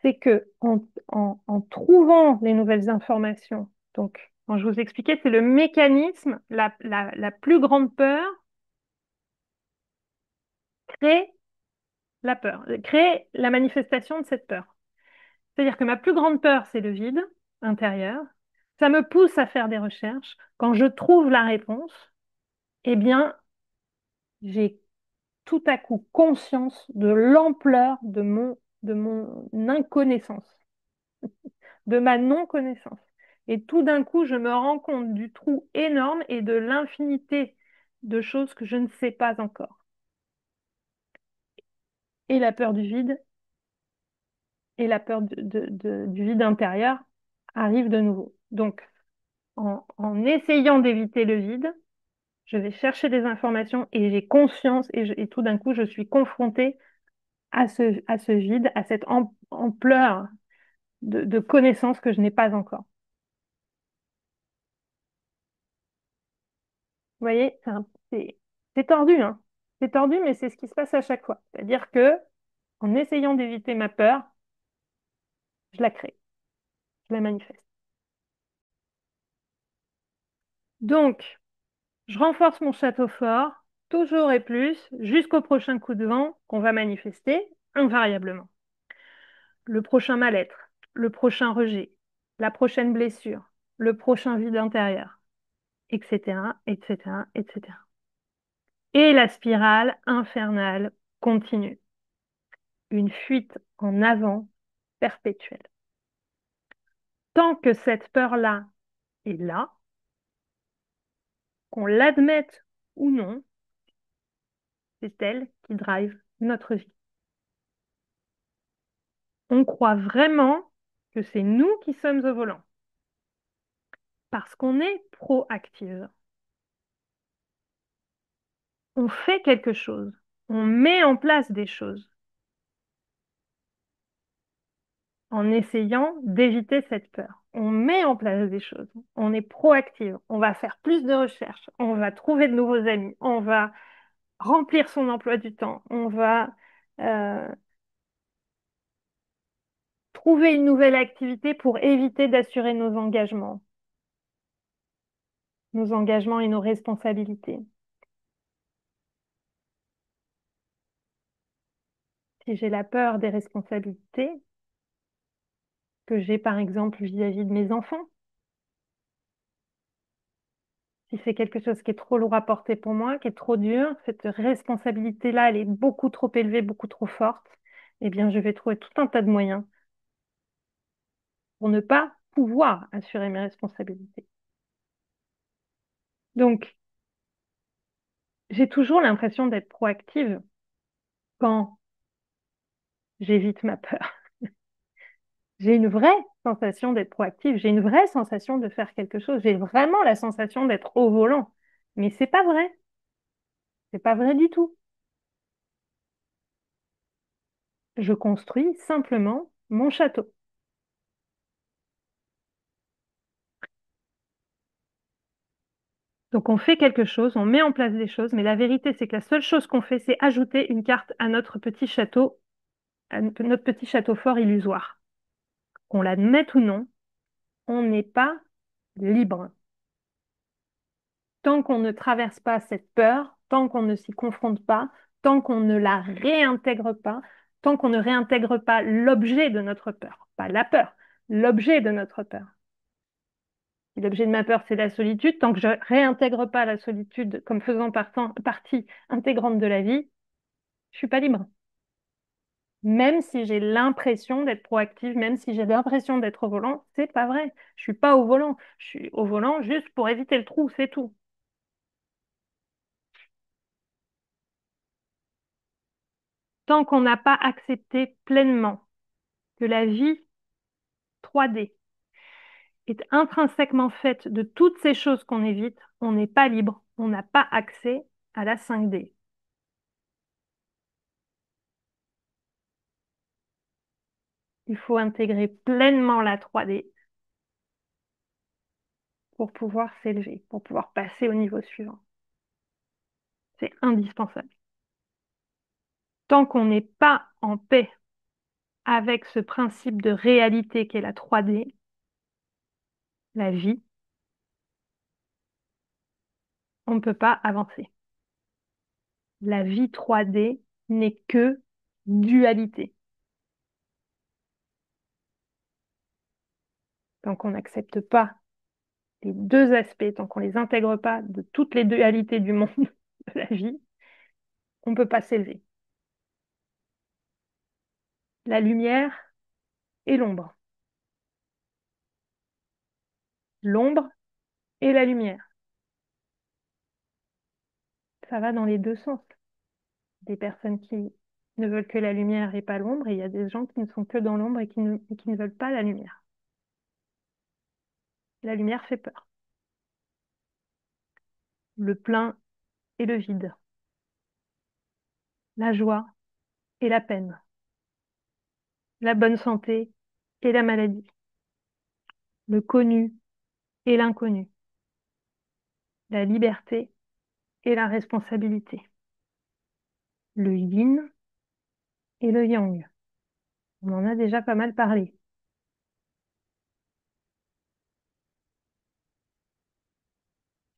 c'est que en trouvant les nouvelles informations, donc quand je vous expliquais, c'est le mécanisme, la plus grande peur crée la peur, crée la manifestation de cette peur. C'est-à-dire que ma plus grande peur, c'est le vide intérieur. Ça me pousse à faire des recherches. Quand je trouve la réponse, eh bien, j'ai tout à coup conscience de l'ampleur de mon inconnaissance, de ma non-connaissance. Et tout d'un coup, je me rends compte du trou énorme et de l'infinité de choses que je ne sais pas encore. Et la peur du vide et la peur du vide intérieur arrivent de nouveau. Donc, en essayant d'éviter le vide, je vais chercher des informations et j'ai conscience et tout d'un coup, je suis confrontée à ce vide, à cette ampleur de connaissances que je n'ai pas encore. Vous voyez, c'est tordu, hein. C'est tordu, mais c'est ce qui se passe à chaque fois. C'est-à-dire que en essayant d'éviter ma peur, je la crée, je la manifeste. Donc, je renforce mon château fort, toujours et plus, jusqu'au prochain coup de vent qu'on va manifester invariablement. Le prochain mal-être, le prochain rejet, la prochaine blessure, le prochain vide intérieur, etc., etc., etc. Et la spirale infernale continue. Une fuite en avant perpétuelle. Tant que cette peur-là est là, qu'on l'admette ou non, c'est elle qui drive notre vie. On croit vraiment que c'est nous qui sommes au volant parce qu'on est proactive. On fait quelque chose, on met en place des choses en essayant d'éviter cette peur. On met en place des choses, on est proactive, on va faire plus de recherches, on va trouver de nouveaux amis, on va remplir son emploi du temps, on va euh, trouver une nouvelle activité pour éviter d'assurer nos engagements et nos responsabilités. Si j'ai la peur des responsabilités que j'ai par exemple vis-à-vis de mes enfants, si c'est quelque chose qui est trop lourd à porter pour moi, qui est trop dur, cette responsabilité-là, elle est beaucoup trop élevée, beaucoup trop forte, eh bien, je vais trouver tout un tas de moyens pour ne pas pouvoir assurer mes responsabilités. Donc, j'ai toujours l'impression d'être proactive quand j'évite ma peur. J'ai une vraie sensation d'être proactive, j'ai une vraie sensation de faire quelque chose, j'ai vraiment la sensation d'être au volant. Mais c'est pas vrai du tout. Je construis simplement mon château. Donc on fait quelque chose, on met en place des choses, mais la vérité c'est que la seule chose qu'on fait, c'est ajouter une carte à notre petit château, notre petit château fort illusoire. Qu'on l'admette ou non, on n'est pas libre. Tant qu'on ne traverse pas cette peur, tant qu'on ne s'y confronte pas, tant qu'on ne la réintègre pas, tant qu'on ne réintègre pas l'objet de notre peur, pas la peur, l'objet de notre peur. Si l'objet de ma peur, c'est la solitude, tant que je réintègre pas la solitude comme faisant partie intégrante de la vie, je suis pas libre. Même si j'ai l'impression d'être proactive, même si j'ai l'impression d'être au volant, c'est pas vrai. Je suis pas au volant. Je suis au volant juste pour éviter le trou, c'est tout. Tant qu'on n'a pas accepté pleinement que la vie 3D est intrinsèquement faite de toutes ces choses qu'on évite, on n'est pas libre, on n'a pas accès à la 5D. Il faut intégrer pleinement la 3D pour pouvoir s'élever, pour pouvoir passer au niveau suivant. C'est indispensable. Tant qu'on n'est pas en paix avec ce principe de réalité qu'est la 3D, la vie, on ne peut pas avancer. La vie 3D n'est que dualité. Tant qu'on n'accepte pas les deux aspects, tant qu'on ne les intègre pas de toutes les dualités du monde de la vie, on ne peut pas s'élever. La lumière et l'ombre. L'ombre et la lumière. Ça va dans les deux sens. Des personnes qui ne veulent que la lumière et pas l'ombre, et il y a des gens qui ne sont que dans l'ombre et qui ne veulent pas la lumière. La lumière fait peur. Le plein et le vide. La joie et la peine. La bonne santé et la maladie. Le connu et l'inconnu. La liberté et la responsabilité. Le yin et le yang. On en a déjà pas mal parlé.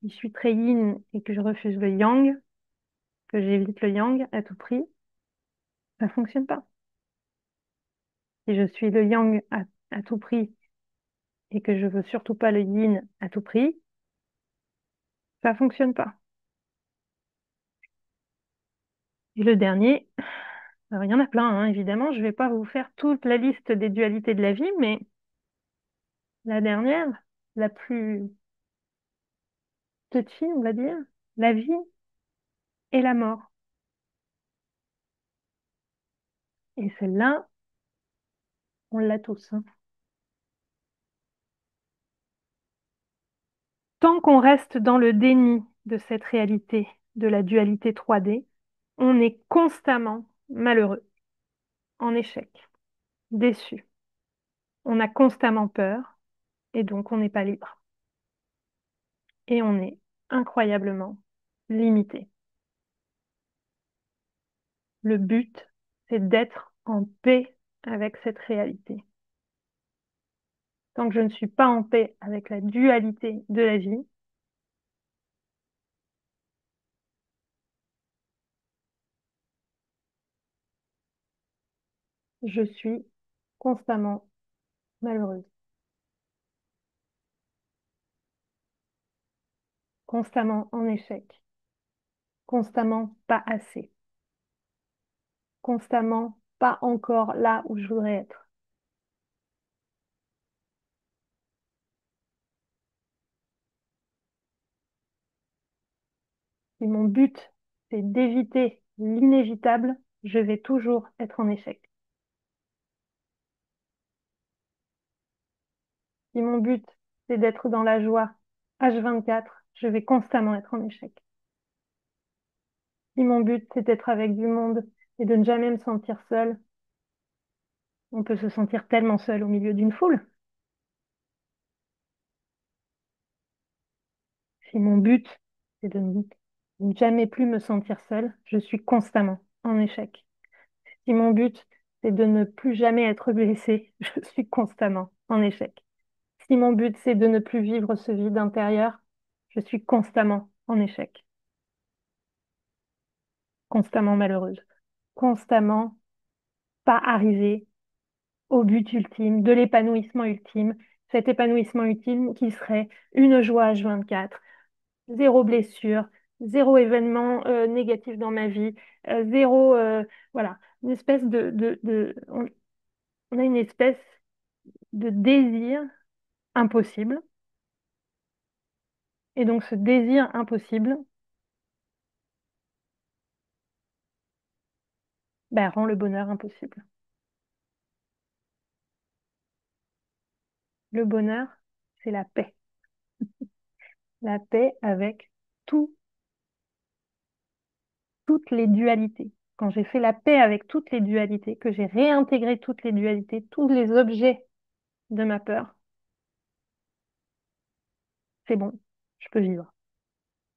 Si je suis très yin et que je refuse le yang, que j'évite le yang à tout prix, ça ne fonctionne pas. Si je suis le yang à tout prix et que je veux surtout pas le yin à tout prix, ça fonctionne pas. Et le dernier, alors il y en a plein, hein, évidemment, je vais pas vous faire toute la liste des dualités de la vie, mais la dernière, la plus touchy, on va dire, la vie et la mort. Et celle-là, on l'a tous, hein. Tant qu'on reste dans le déni de cette réalité, de la dualité 3D, on est constamment malheureux, en échec, déçu. On a constamment peur et donc on n'est pas libre. Et on est incroyablement limité. Le but, c'est d'être en paix avec cette réalité. Tant que je ne suis pas en paix avec la dualité de la vie, je suis constamment malheureuse, constamment en échec, constamment pas assez, constamment pas encore là où je voudrais être. Si mon but, c'est d'éviter l'inévitable, je vais toujours être en échec. Si mon but, c'est d'être dans la joie H24, je vais constamment être en échec. Si mon but, c'est d'être avec du monde et de ne jamais me sentir seule, on peut se sentir tellement seul au milieu d'une foule. Si mon but, c'est de ne jamais plus me sentir seule, je suis constamment en échec. Si mon but, c'est de ne plus jamais être blessée, je suis constamment en échec. Si mon but, c'est de ne plus vivre ce vide intérieur, je suis constamment en échec, constamment malheureuse, constamment pas arrivée au but ultime, de l'épanouissement ultime, cet épanouissement ultime qui serait une joie H24, zéro blessure, zéro événement négatif dans ma vie, zéro, voilà, une espèce on a une espèce de désir impossible. Et donc ce désir impossible, ben, rend le bonheur impossible. Le bonheur, c'est la paix. La paix avec tout, toutes les dualités. Quand j'ai fait la paix avec toutes les dualités, que j'ai réintégré toutes les dualités, tous les objets de ma peur, c'est bon, je peux vivre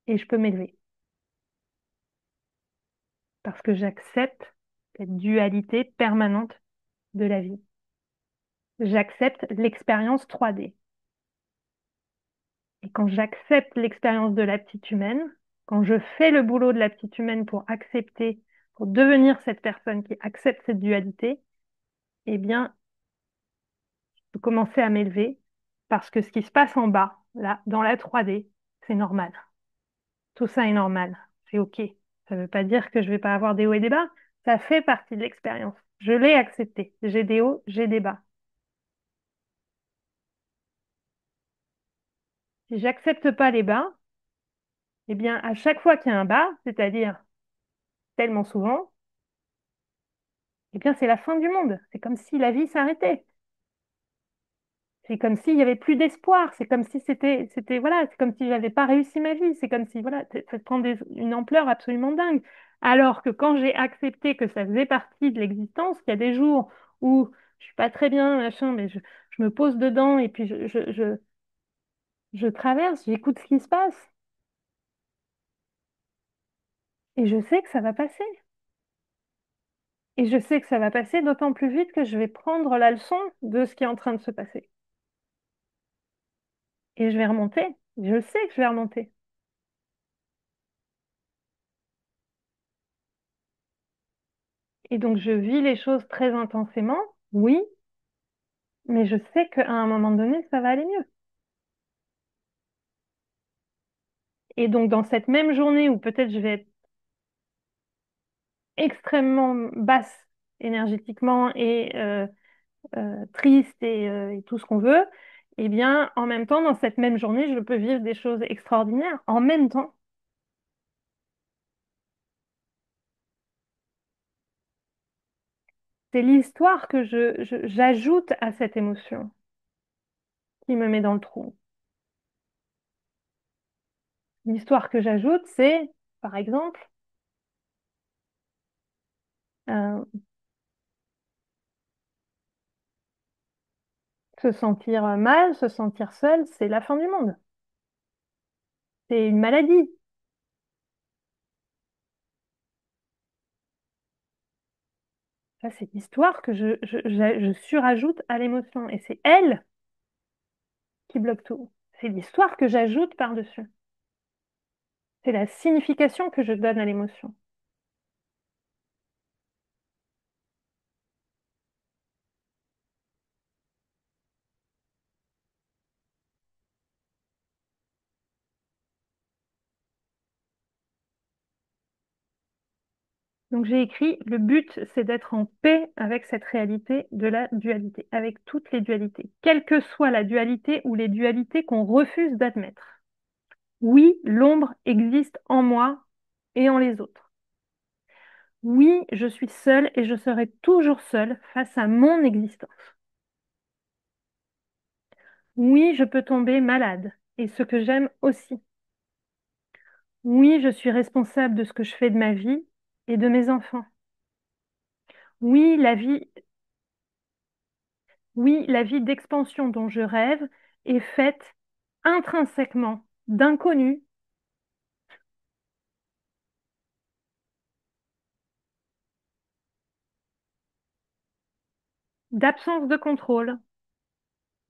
et je peux m'élever parce que j'accepte cette dualité permanente de la vie. J'accepte l'expérience 3D. Et quand j'accepte l'expérience de la petite humaine, quand je fais le boulot de la petite humaine pour accepter, pour devenir cette personne qui accepte cette dualité, eh bien, je peux commencer à m'élever parce que ce qui se passe en bas, là, dans la 3D, c'est normal. Tout ça est normal. C'est OK. Ça ne veut pas dire que je ne vais pas avoir des hauts et des bas. Ça fait partie de l'expérience. Je l'ai accepté. J'ai des hauts, j'ai des bas. Si j'accepte pas les bas, eh bien, à chaque fois qu'il y a un bas, c'est-à-dire tellement souvent, eh bien, c'est la fin du monde. C'est comme si la vie s'arrêtait. C'est comme s'il n'y avait plus d'espoir. C'est comme si voilà, c'est comme si j'avais pas réussi ma vie. C'est comme si, voilà, ça prend une ampleur absolument dingue. Alors que quand j'ai accepté que ça faisait partie de l'existence, qu'il y a des jours où je suis pas très bien, machin, mais je me pose dedans et puis je traverse, j'écoute ce qui se passe et je sais que ça va passer. Et je sais que ça va passer d'autant plus vite que je vais prendre la leçon de ce qui est en train de se passer. Et je vais remonter. Je sais que je vais remonter. Et donc, je vis les choses très intensément, oui, mais je sais qu'à un moment donné, ça va aller mieux. Et donc, dans cette même journée où peut-être je vais être extrêmement basse énergétiquement et triste et tout ce qu'on veut, eh bien, en même temps, dans cette même journée, je peux vivre des choses extraordinaires en même temps. C'est l'histoire que j'ajoute à cette émotion qui me met dans le trou. L'histoire que j'ajoute, c'est, par exemple, euh, se sentir mal, se sentir seul, c'est la fin du monde. C'est une maladie. Ça, c'est l'histoire que je surajoute à l'émotion. Et c'est elle qui bloque tout. C'est l'histoire que j'ajoute par-dessus. C'est la signification que je donne à l'émotion. Donc j'ai écrit, le but, c'est d'être en paix avec cette réalité de la dualité, avec toutes les dualités, quelle que soit la dualité ou les dualités qu'on refuse d'admettre. Oui, l'ombre existe en moi et en les autres. Oui, je suis seule et je serai toujours seule face à mon existence. Oui, je peux tomber malade et ce que j'aime aussi. Oui, je suis responsable de ce que je fais de ma vie et de mes enfants. Oui, oui, la vie d'expansion dont je rêve est faite intrinsèquement d'inconnus, d'absence de contrôle,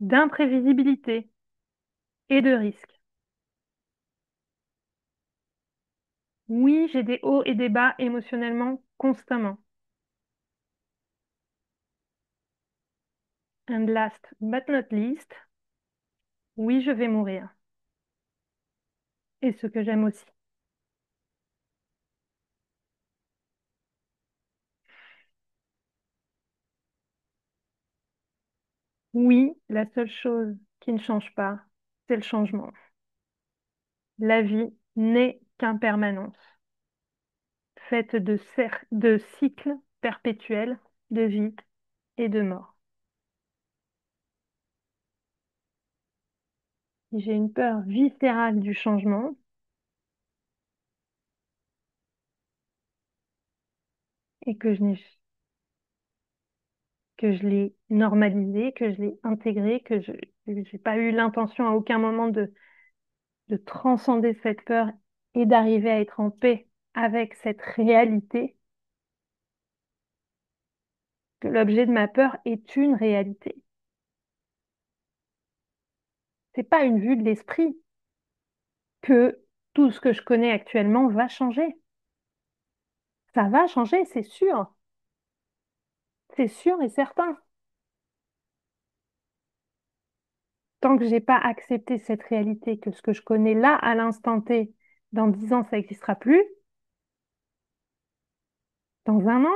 d'imprévisibilité et de risque. Oui, j'ai des hauts et des bas émotionnellement constamment. And last but not least, oui, je vais mourir. Et ce que j'aime aussi. Oui, la seule chose qui ne change pas, c'est le changement. La vie n'est qu'impermanence, faite de cycles perpétuels de vie et de mort. J'ai une peur viscérale du changement et que je l'ai normalisé, que je l'ai intégré, que je n'ai pas eu l'intention à aucun moment de transcender cette peur et d'arriver à être en paix avec cette réalité, que l'objet de ma peur est une réalité. C'est pas une vue de l'esprit que tout ce que je connais actuellement va changer. Ça va changer, c'est sûr et certain. Tant que j'ai pas accepté cette réalité, que ce que je connais là, à l'instant T, dans 10 ans, ça n'existera plus, dans un an,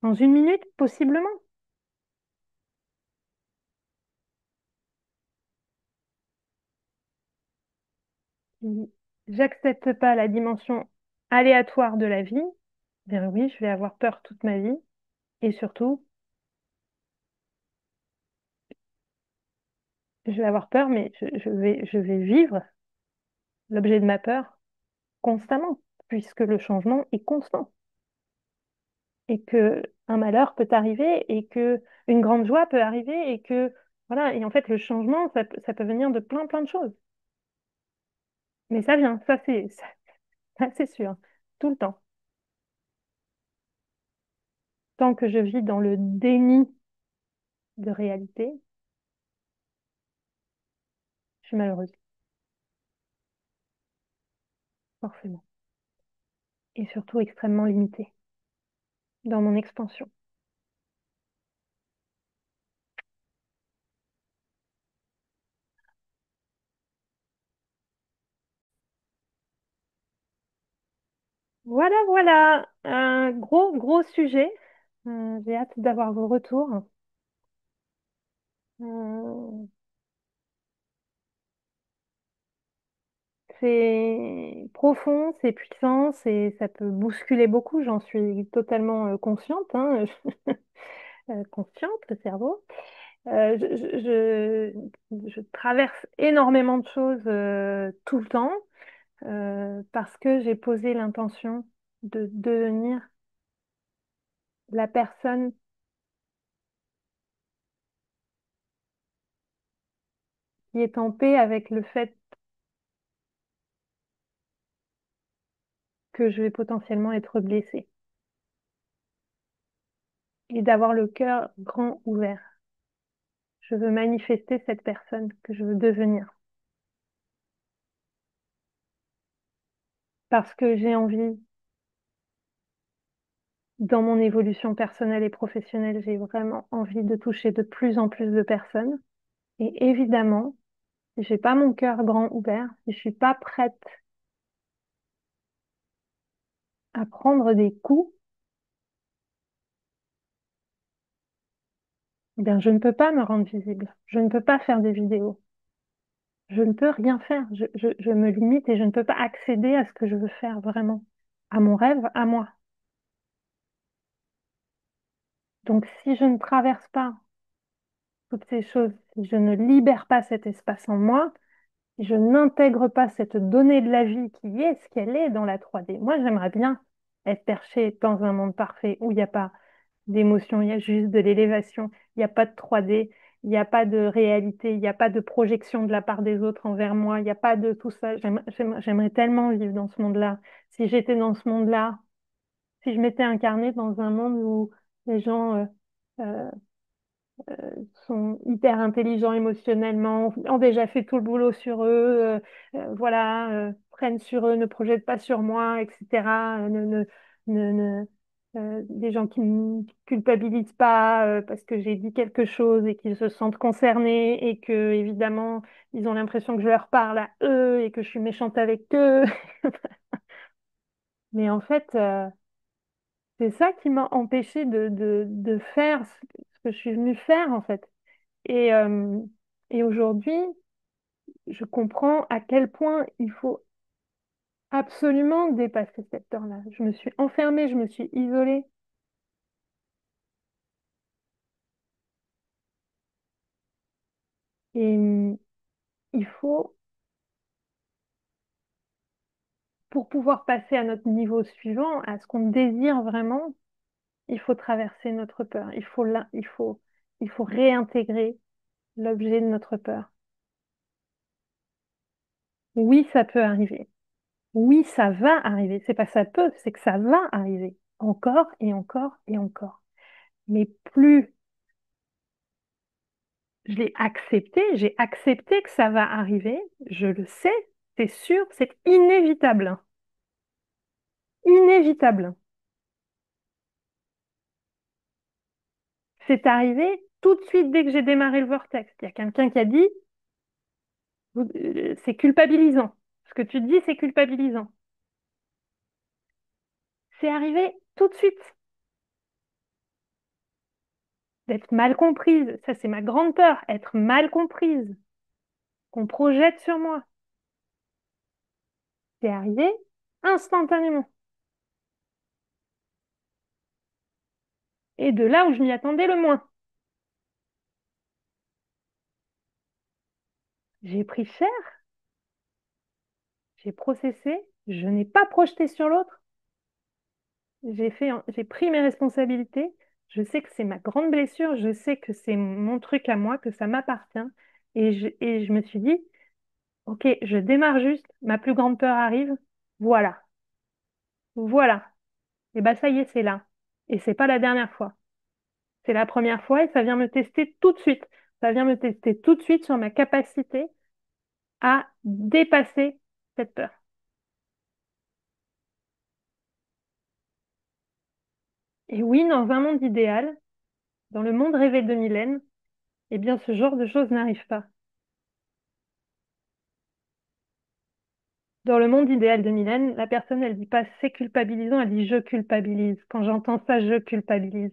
dans une minute, possiblement. Si j'accepte pas la dimension aléatoire de la vie, bien oui, je vais avoir peur toute ma vie. Et surtout, je vais avoir peur, mais je vais vivre l'objet de ma peur constamment, puisque le changement est constant. Et que un malheur peut arriver, et que une grande joie peut arriver, et que, voilà. Et en fait, le changement, ça peut venir de plein de choses. Mais ça vient, ça, c'est sûr, tout le temps. Tant que je vis dans le déni de réalité, je suis malheureuse, forcément. Et surtout extrêmement limitée dans mon expansion. Voilà, voilà, un gros sujet. J'ai hâte d'avoir vos retours. Euh, c'est profond, c'est puissant, ça peut bousculer beaucoup, j'en suis totalement consciente, hein, consciente, le cerveau. Je traverse énormément de choses tout le temps parce que j'ai posé l'intention de devenir la personne qui est en paix avec le fait que je vais potentiellement être blessée et d'avoir le cœur grand ouvert. Je veux manifester cette personne que je veux devenir parce que j'ai envie, dans mon évolution personnelle et professionnelle, j'ai vraiment envie de toucher de plus en plus de personnes. Et évidemment, si j'ai pas mon cœur grand ouvert, si je suis pas prête à prendre des coups, eh bien, je ne peux pas me rendre visible. Je ne peux pas faire des vidéos. Je ne peux rien faire. Je me limite et je ne peux pas accéder à ce que je veux faire vraiment, à mon rêve, à moi. Donc, si je ne traverse pas toutes ces choses, si je ne libère pas cet espace en moi, si je n'intègre pas cette donnée de la vie qui est ce qu'elle est dans la 3D, moi, j'aimerais bien être perché dans un monde parfait où il n'y a pas d'émotion, il y a juste de l'élévation, il n'y a pas de 3D, il n'y a pas de réalité, il n'y a pas de projection de la part des autres envers moi, il n'y a pas de tout ça. J'aimerais tellement vivre dans ce monde-là. Si j'étais dans ce monde-là, si je m'étais incarnée dans un monde où les gens euh, sont hyper intelligents émotionnellement, ont déjà fait tout le boulot sur eux, voilà, prennent sur eux, ne projettent pas sur moi, etc. Des gens qui ne culpabilisent pas parce que j'ai dit quelque chose et qu'ils se sentent concernés et que, évidemment, ils ont l'impression que je leur parle à eux et que je suis méchante avec eux. Mais en fait, c'est ça qui m'a empêché de faire ce que je suis venue faire en fait. Et, euh, et aujourd'hui, je comprends à quel point il faut absolument dépasser cette peur-là. Je me suis enfermée, je me suis isolée. Et il faut, pour pouvoir passer à notre niveau suivant, à ce qu'on désire vraiment, il faut traverser notre peur. Il faut réintégrer l'objet de notre peur. Oui, ça peut arriver. Oui, ça va arriver. C'est pas ça peut, c'est que ça va arriver. Encore et encore et encore. Mais plus je l'ai accepté, j'ai accepté que ça va arriver, je le sais, c'est sûr, c'est inévitable. Inévitable. C'est arrivé tout de suite dès que j'ai démarré le vortex. Il y a quelqu'un qui a dit, c'est culpabilisant. Ce que tu dis, c'est culpabilisant. C'est arrivé tout de suite d'être mal comprise. Ça, c'est ma grande peur, être mal comprise, qu'on projette sur moi. C'est arrivé instantanément. Et de là où je m'y attendais le moins. J'ai pris cher, j'ai processé, je n'ai pas projeté sur l'autre. J'ai pris mes responsabilités. Je sais que c'est ma grande blessure. Je sais que c'est mon truc à moi, que ça m'appartient. Et je me suis dit, OK, je démarre juste. Ma plus grande peur arrive. Voilà. Voilà. Et bah, ça y est, c'est là. Et c'est pas la dernière fois. C'est la première fois et ça vient me tester tout de suite. Ça vient me tester tout de suite sur ma capacité à dépasser cette peur. Et oui, dans un monde idéal, dans le monde rêvé de Mylène, eh bien, ce genre de choses n'arrive pas. Dans le monde idéal de Mylène, la personne, elle dit pas c'est culpabilisant, elle dit je culpabilise. Quand j'entends ça, je culpabilise.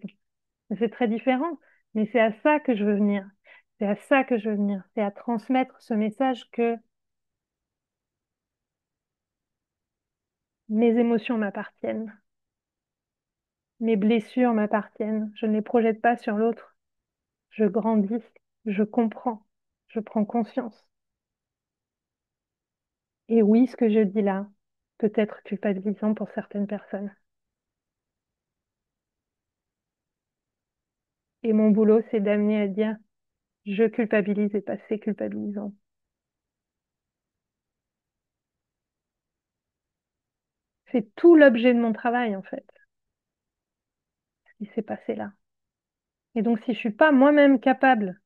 C'est très différent, mais c'est à ça que je veux venir. C'est à ça que je veux venir. C'est à transmettre ce message que mes émotions m'appartiennent, mes blessures m'appartiennent. Je ne les projette pas sur l'autre. Je grandis, je comprends, je prends conscience. Et oui, ce que je dis là peut être culpabilisant pour certaines personnes. Et mon boulot, c'est d'amener à dire je culpabilise et pas c'est culpabilisant. C'est tout l'objet de mon travail, en fait, ce qui s'est passé là. Et donc, si je suis pas moi-même capable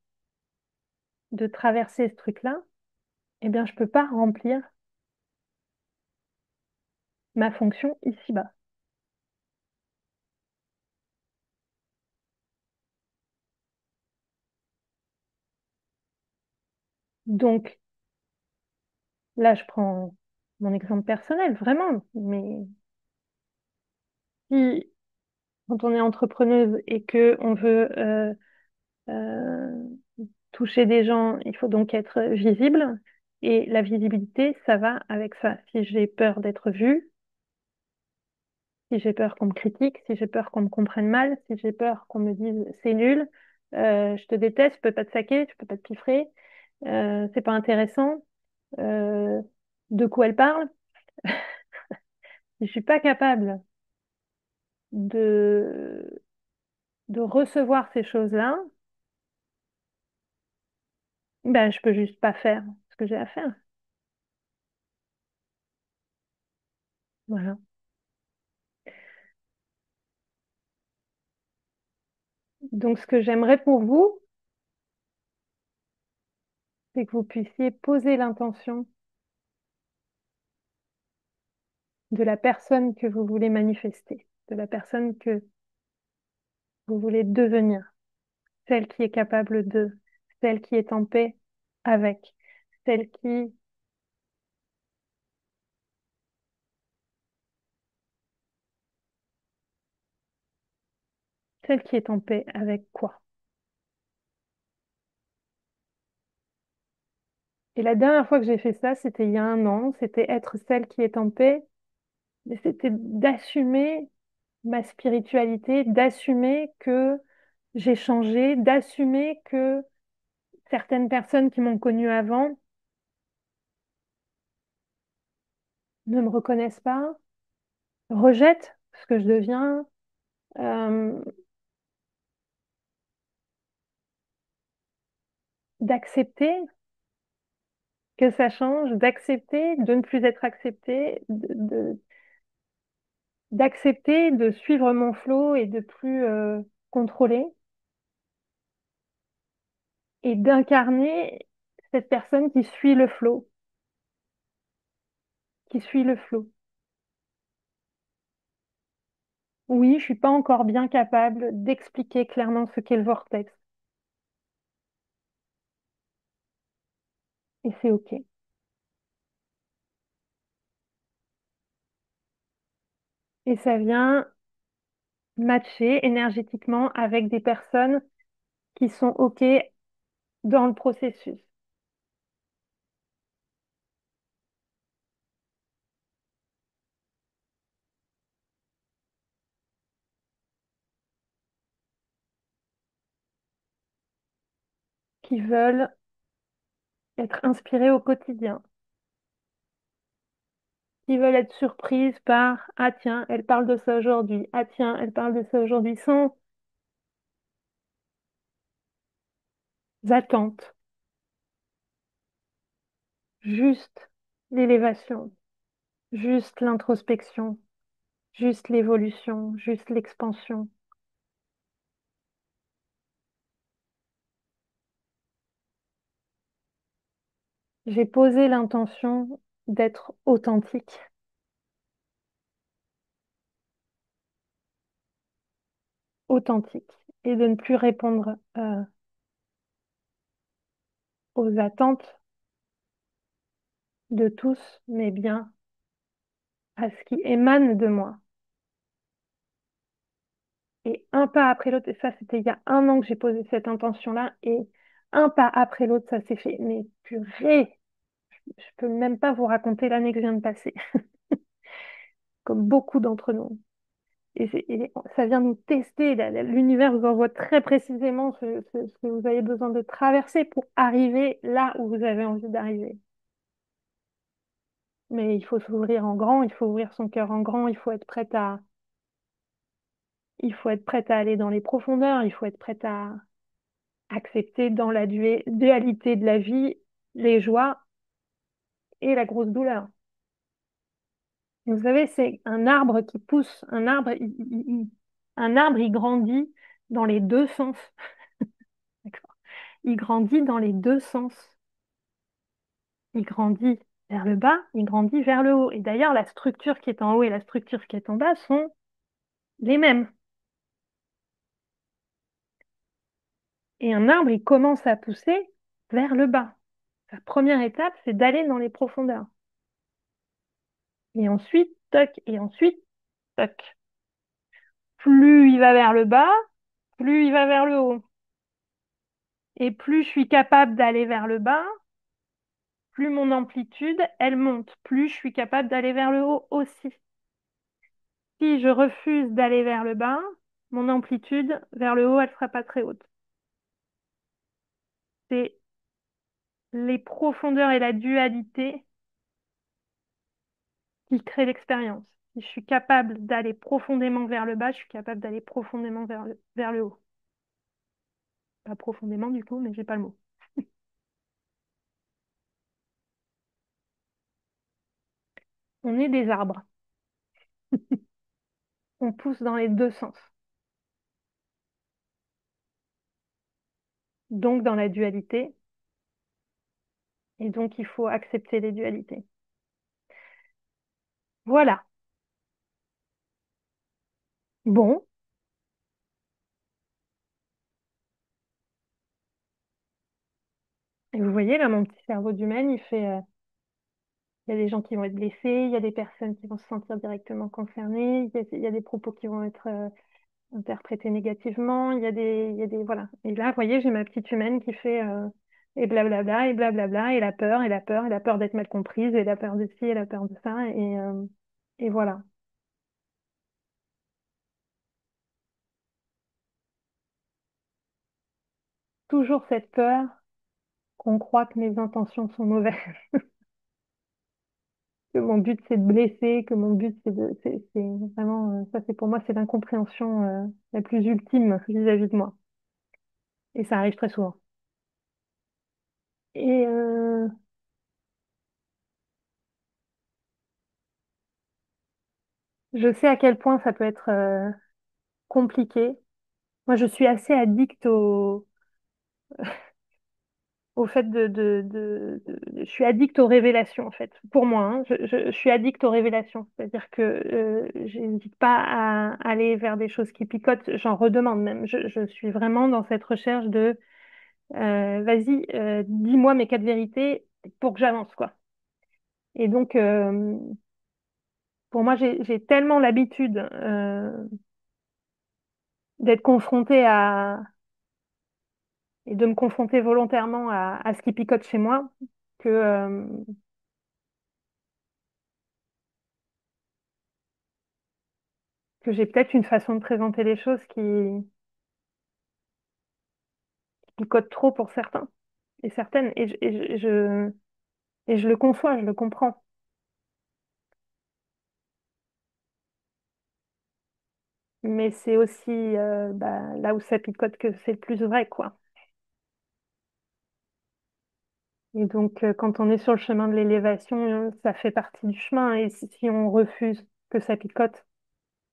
de traverser ce truc-là, eh bien, je peux pas remplir ma fonction ici-bas. Donc, là, je prends mon exemple personnel, vraiment. Mais si, quand on est entrepreneuse et que on veut euh, toucher des gens, il faut donc être visible. Et la visibilité, ça va avec ça. Si j'ai peur d'être vue, si j'ai peur qu'on me critique, si j'ai peur qu'on me comprenne mal, si j'ai peur qu'on me dise c'est nul, je te déteste, je peux pas te saquer, je peux pas te piffrer, c'est pas intéressant, euh, de quoi elle parle. Si je suis pas capable de, de recevoir ces choses-là, ben je peux juste pas faire ce que j'ai à faire. Voilà. Donc ce que j'aimerais pour vous, c'est que vous puissiez poser l'intention de la personne que vous voulez manifester, de la personne que vous voulez devenir. Celle qui est capable de, celle qui est en paix avec, celle qui, celle qui est en paix avec quoi? Et la dernière fois que j'ai fait ça, c'était il y a un an. C'était être celle qui est en paix. Mais c'était d'assumer ma spiritualité, d'assumer que j'ai changé, d'assumer que certaines personnes qui m'ont connue avant ne me reconnaissent pas, rejettent ce que je deviens, euh, d'accepter que ça change, d'accepter de ne plus être accepté, d'accepter de suivre mon flot et de plus contrôler, et d'incarner cette personne qui suit le flot, qui suit le flot. Oui, je suis pas encore bien capable d'expliquer clairement ce qu'est le vortex, et c'est OK. Et ça vient matcher énergétiquement avec des personnes qui sont OK dans le processus, qui veulent être inspirées au quotidien, qui veulent être surprises par «Ah tiens, elle parle de ça aujourd'hui, ah tiens, elle parle de ça aujourd'hui», sans attente, juste l'élévation, juste l'introspection, juste l'évolution, juste l'expansion. J'ai posé l'intention d'être authentique, authentique, et de ne plus répondre aux attentes de tous, mais bien à ce qui émane de moi. Et un pas après l'autre, et ça c'était il y a un an que j'ai posé cette intention-là, et un pas après l'autre, ça s'est fait. Mais purée, je peux même pas vous raconter l'année que je viens de passer, comme beaucoup d'entre nous. Et ça vient nous tester. L'univers vous envoie très précisément ce que vous avez besoin de traverser pour arriver là où vous avez envie d'arriver. Mais il faut s'ouvrir en grand, il faut ouvrir son cœur en grand, il faut être prête à aller dans les profondeurs, il faut être prête à accepter dans la dualité de la vie les joies et la grosse douleur. Vous savez, c'est un arbre qui pousse, un arbre, il grandit dans les deux sens. D'accord. Il grandit dans les deux sens. Il grandit vers le bas, il grandit vers le haut. Et d'ailleurs, la structure qui est en haut et la structure qui est en bas sont les mêmes. Et un arbre, il commence à pousser vers le bas. Sa première étape, c'est d'aller dans les profondeurs. Et ensuite, toc, et ensuite, toc. Plus il va vers le bas, plus il va vers le haut. Et plus je suis capable d'aller vers le bas, plus mon amplitude, elle monte. Plus je suis capable d'aller vers le haut aussi. Si je refuse d'aller vers le bas, mon amplitude vers le haut, elle ne sera pas très haute. C'est les profondeurs et la dualité qui créent l'expérience. Si je suis capable d'aller profondément vers le bas, je suis capable d'aller profondément vers le haut. Pas profondément du coup, mais j'ai pas le mot. On est des arbres. On pousse dans les deux sens. Donc dans la dualité. Et donc il faut accepter les dualités. Voilà. Bon. Et vous voyez, là, mon petit cerveau d'humaine, il fait... il y a des gens qui vont être blessés, il y a des personnes qui vont se sentir directement concernées, il y a des propos qui vont être interprétés négativement, il y a des... Voilà. Et là, vous voyez, j'ai ma petite humaine qui fait... et blablabla, et blablabla, et la peur, et la peur, et la peur d'être mal comprise, et la peur de ci, et la peur de ça, et voilà. Toujours cette peur qu'on croit que mes intentions sont mauvaises, que mon but c'est de blesser, que mon but c'est vraiment, ça c'est pour moi, c'est l'incompréhension la plus ultime vis-à-vis de moi. Et ça arrive très souvent. Et je sais à quel point ça peut être compliqué. Moi, je suis assez addict au fait je suis addict aux révélations, en fait. Pour moi, hein, je suis addict aux révélations. C'est-à-dire que j'hésite pas à aller vers des choses qui picotent. J'en redemande même. Je suis vraiment dans cette recherche de vas-y, dis-moi mes quatre vérités pour que j'avance, quoi. Et donc, pour moi, j'ai tellement l'habitude d'être confrontée et de me confronter volontairement à ce qui picote chez moi que j'ai peut-être une façon de présenter les choses qui picote trop pour certains et certaines. Et je le conçois, je le comprends. Mais c'est aussi bah, là où ça picote que c'est le plus vrai, quoi. Et donc, quand on est sur le chemin de l'élévation, ça fait partie du chemin. Et si on refuse que ça picote,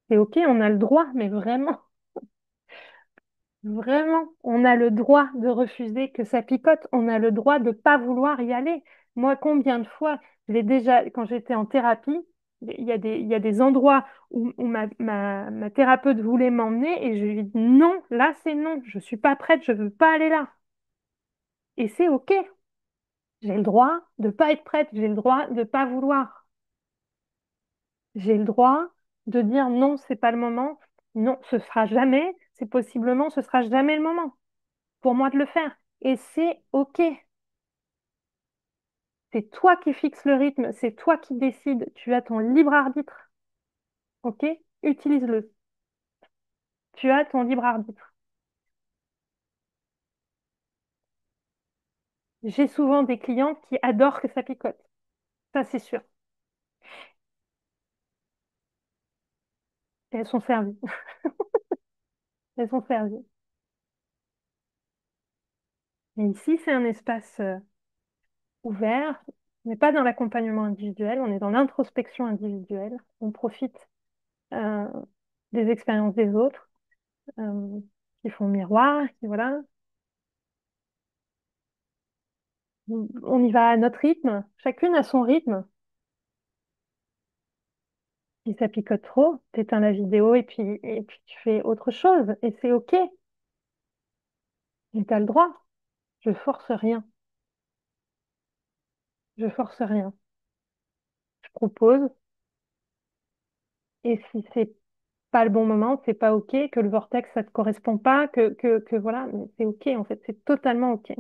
c'est OK, on a le droit, mais vraiment. Vraiment, on a le droit de refuser que ça picote, on a le droit de pas vouloir y aller. Moi, combien de fois, je l'ai déjà, quand j'étais en thérapie, il y a des endroits où ma thérapeute voulait m'emmener et je lui ai dit non, là c'est non, je suis pas prête, je veux pas aller là. Et c'est OK, j'ai le droit de pas être prête, j'ai le droit de pas vouloir. J'ai le droit de dire non, c'est pas le moment, non, ce sera jamais, c'est possiblement, ce sera jamais le moment pour moi de le faire. Et c'est OK. C'est toi qui fixes le rythme, c'est toi qui décides. Tu as ton libre arbitre. OK? Utilise-le. Tu as ton libre arbitre. J'ai souvent des clientes qui adorent que ça picote. Ça, c'est sûr. Et elles sont servies. Elles sont servies. Et ici, c'est un espace ouvert. On n'est pas dans l'accompagnement individuel, on est dans l'introspection individuelle. On profite euh, des expériences des autres euh, qui font miroir, qui voilà. On y va à notre rythme, chacune a son rythme. Si ça picote trop, t'éteins la vidéo et puis tu fais autre chose. Et c'est OK. Et t'as le droit. Je force rien. Je force rien. Je propose. Et si c'est pas le bon moment, c'est pas OK, que le vortex, ça te correspond pas, que voilà, mais c'est OK, en fait. C'est totalement OK.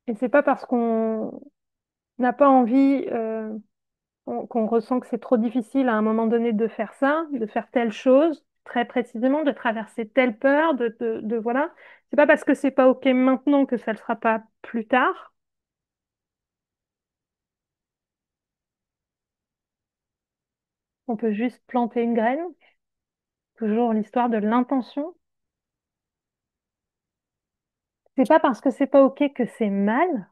Et c'est pas parce qu'on n'a pas envie, qu'on ressent que c'est trop difficile à un moment donné de faire ça, de faire telle chose, très précisément, de traverser telle peur, voilà. C'est pas parce que c'est pas OK maintenant que ça ne le sera pas plus tard. On peut juste planter une graine, toujours l'histoire de l'intention. C'est pas parce que c'est pas OK que c'est mal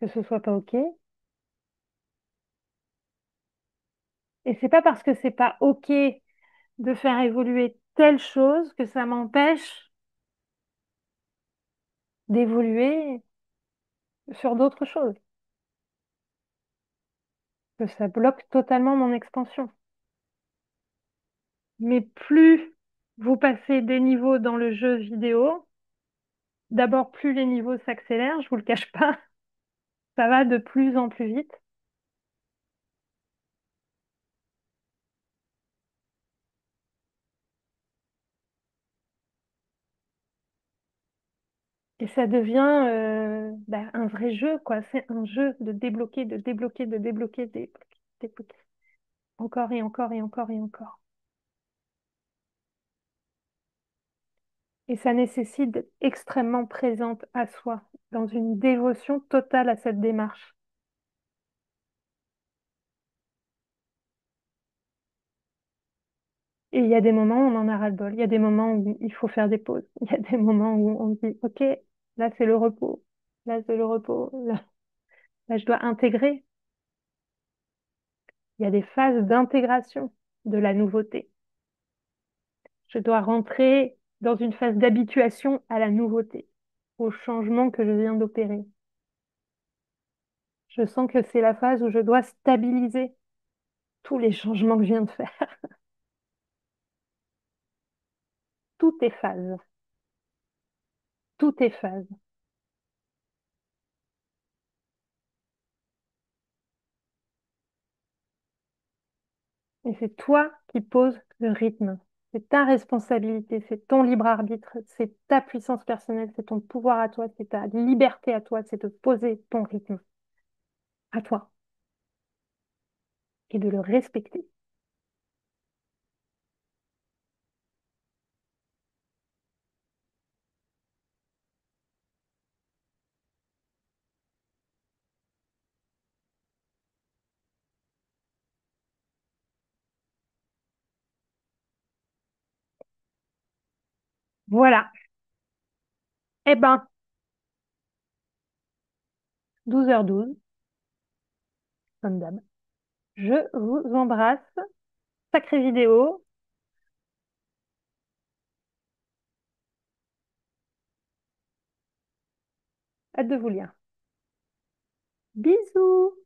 que ce soit pas OK. Et c'est pas parce que c'est pas OK de faire évoluer telle chose que ça m'empêche d'évoluer sur d'autres choses, que ça bloque totalement mon expansion. Mais plus vous passez des niveaux dans le jeu vidéo, d'abord plus les niveaux s'accélèrent, je vous le cache pas. Ça va de plus en plus vite et ça devient un vrai jeu, quoi. C'est un jeu de débloquer, de débloquer, de débloquer, débloquer, débloquer. Encore et encore et encore et encore. Et ça nécessite d'être extrêmement présente à soi, dans une dévotion totale à cette démarche. Et il y a des moments où on en a ras-le-bol. Il y a des moments où il faut faire des pauses. Il y a des moments où on se dit, OK, là c'est le repos. Là c'est le repos. Là, je dois intégrer. Il y a des phases d'intégration de la nouveauté. Je dois rentrer dans une phase d'habituation à la nouveauté, au changement que je viens d'opérer. Je sens que c'est la phase où je dois stabiliser tous les changements que je viens de faire. Tout est phase. Tout est phase. Et c'est toi qui poses le rythme. C'est ta responsabilité, c'est ton libre arbitre, c'est ta puissance personnelle, c'est ton pouvoir à toi, c'est ta liberté à toi, c'est de poser ton rythme à toi et de le respecter. Voilà. Eh ben, 12h12, comme d'hab. Je vous embrasse. Sacrée vidéo. Hâte de vous lire. Bisous!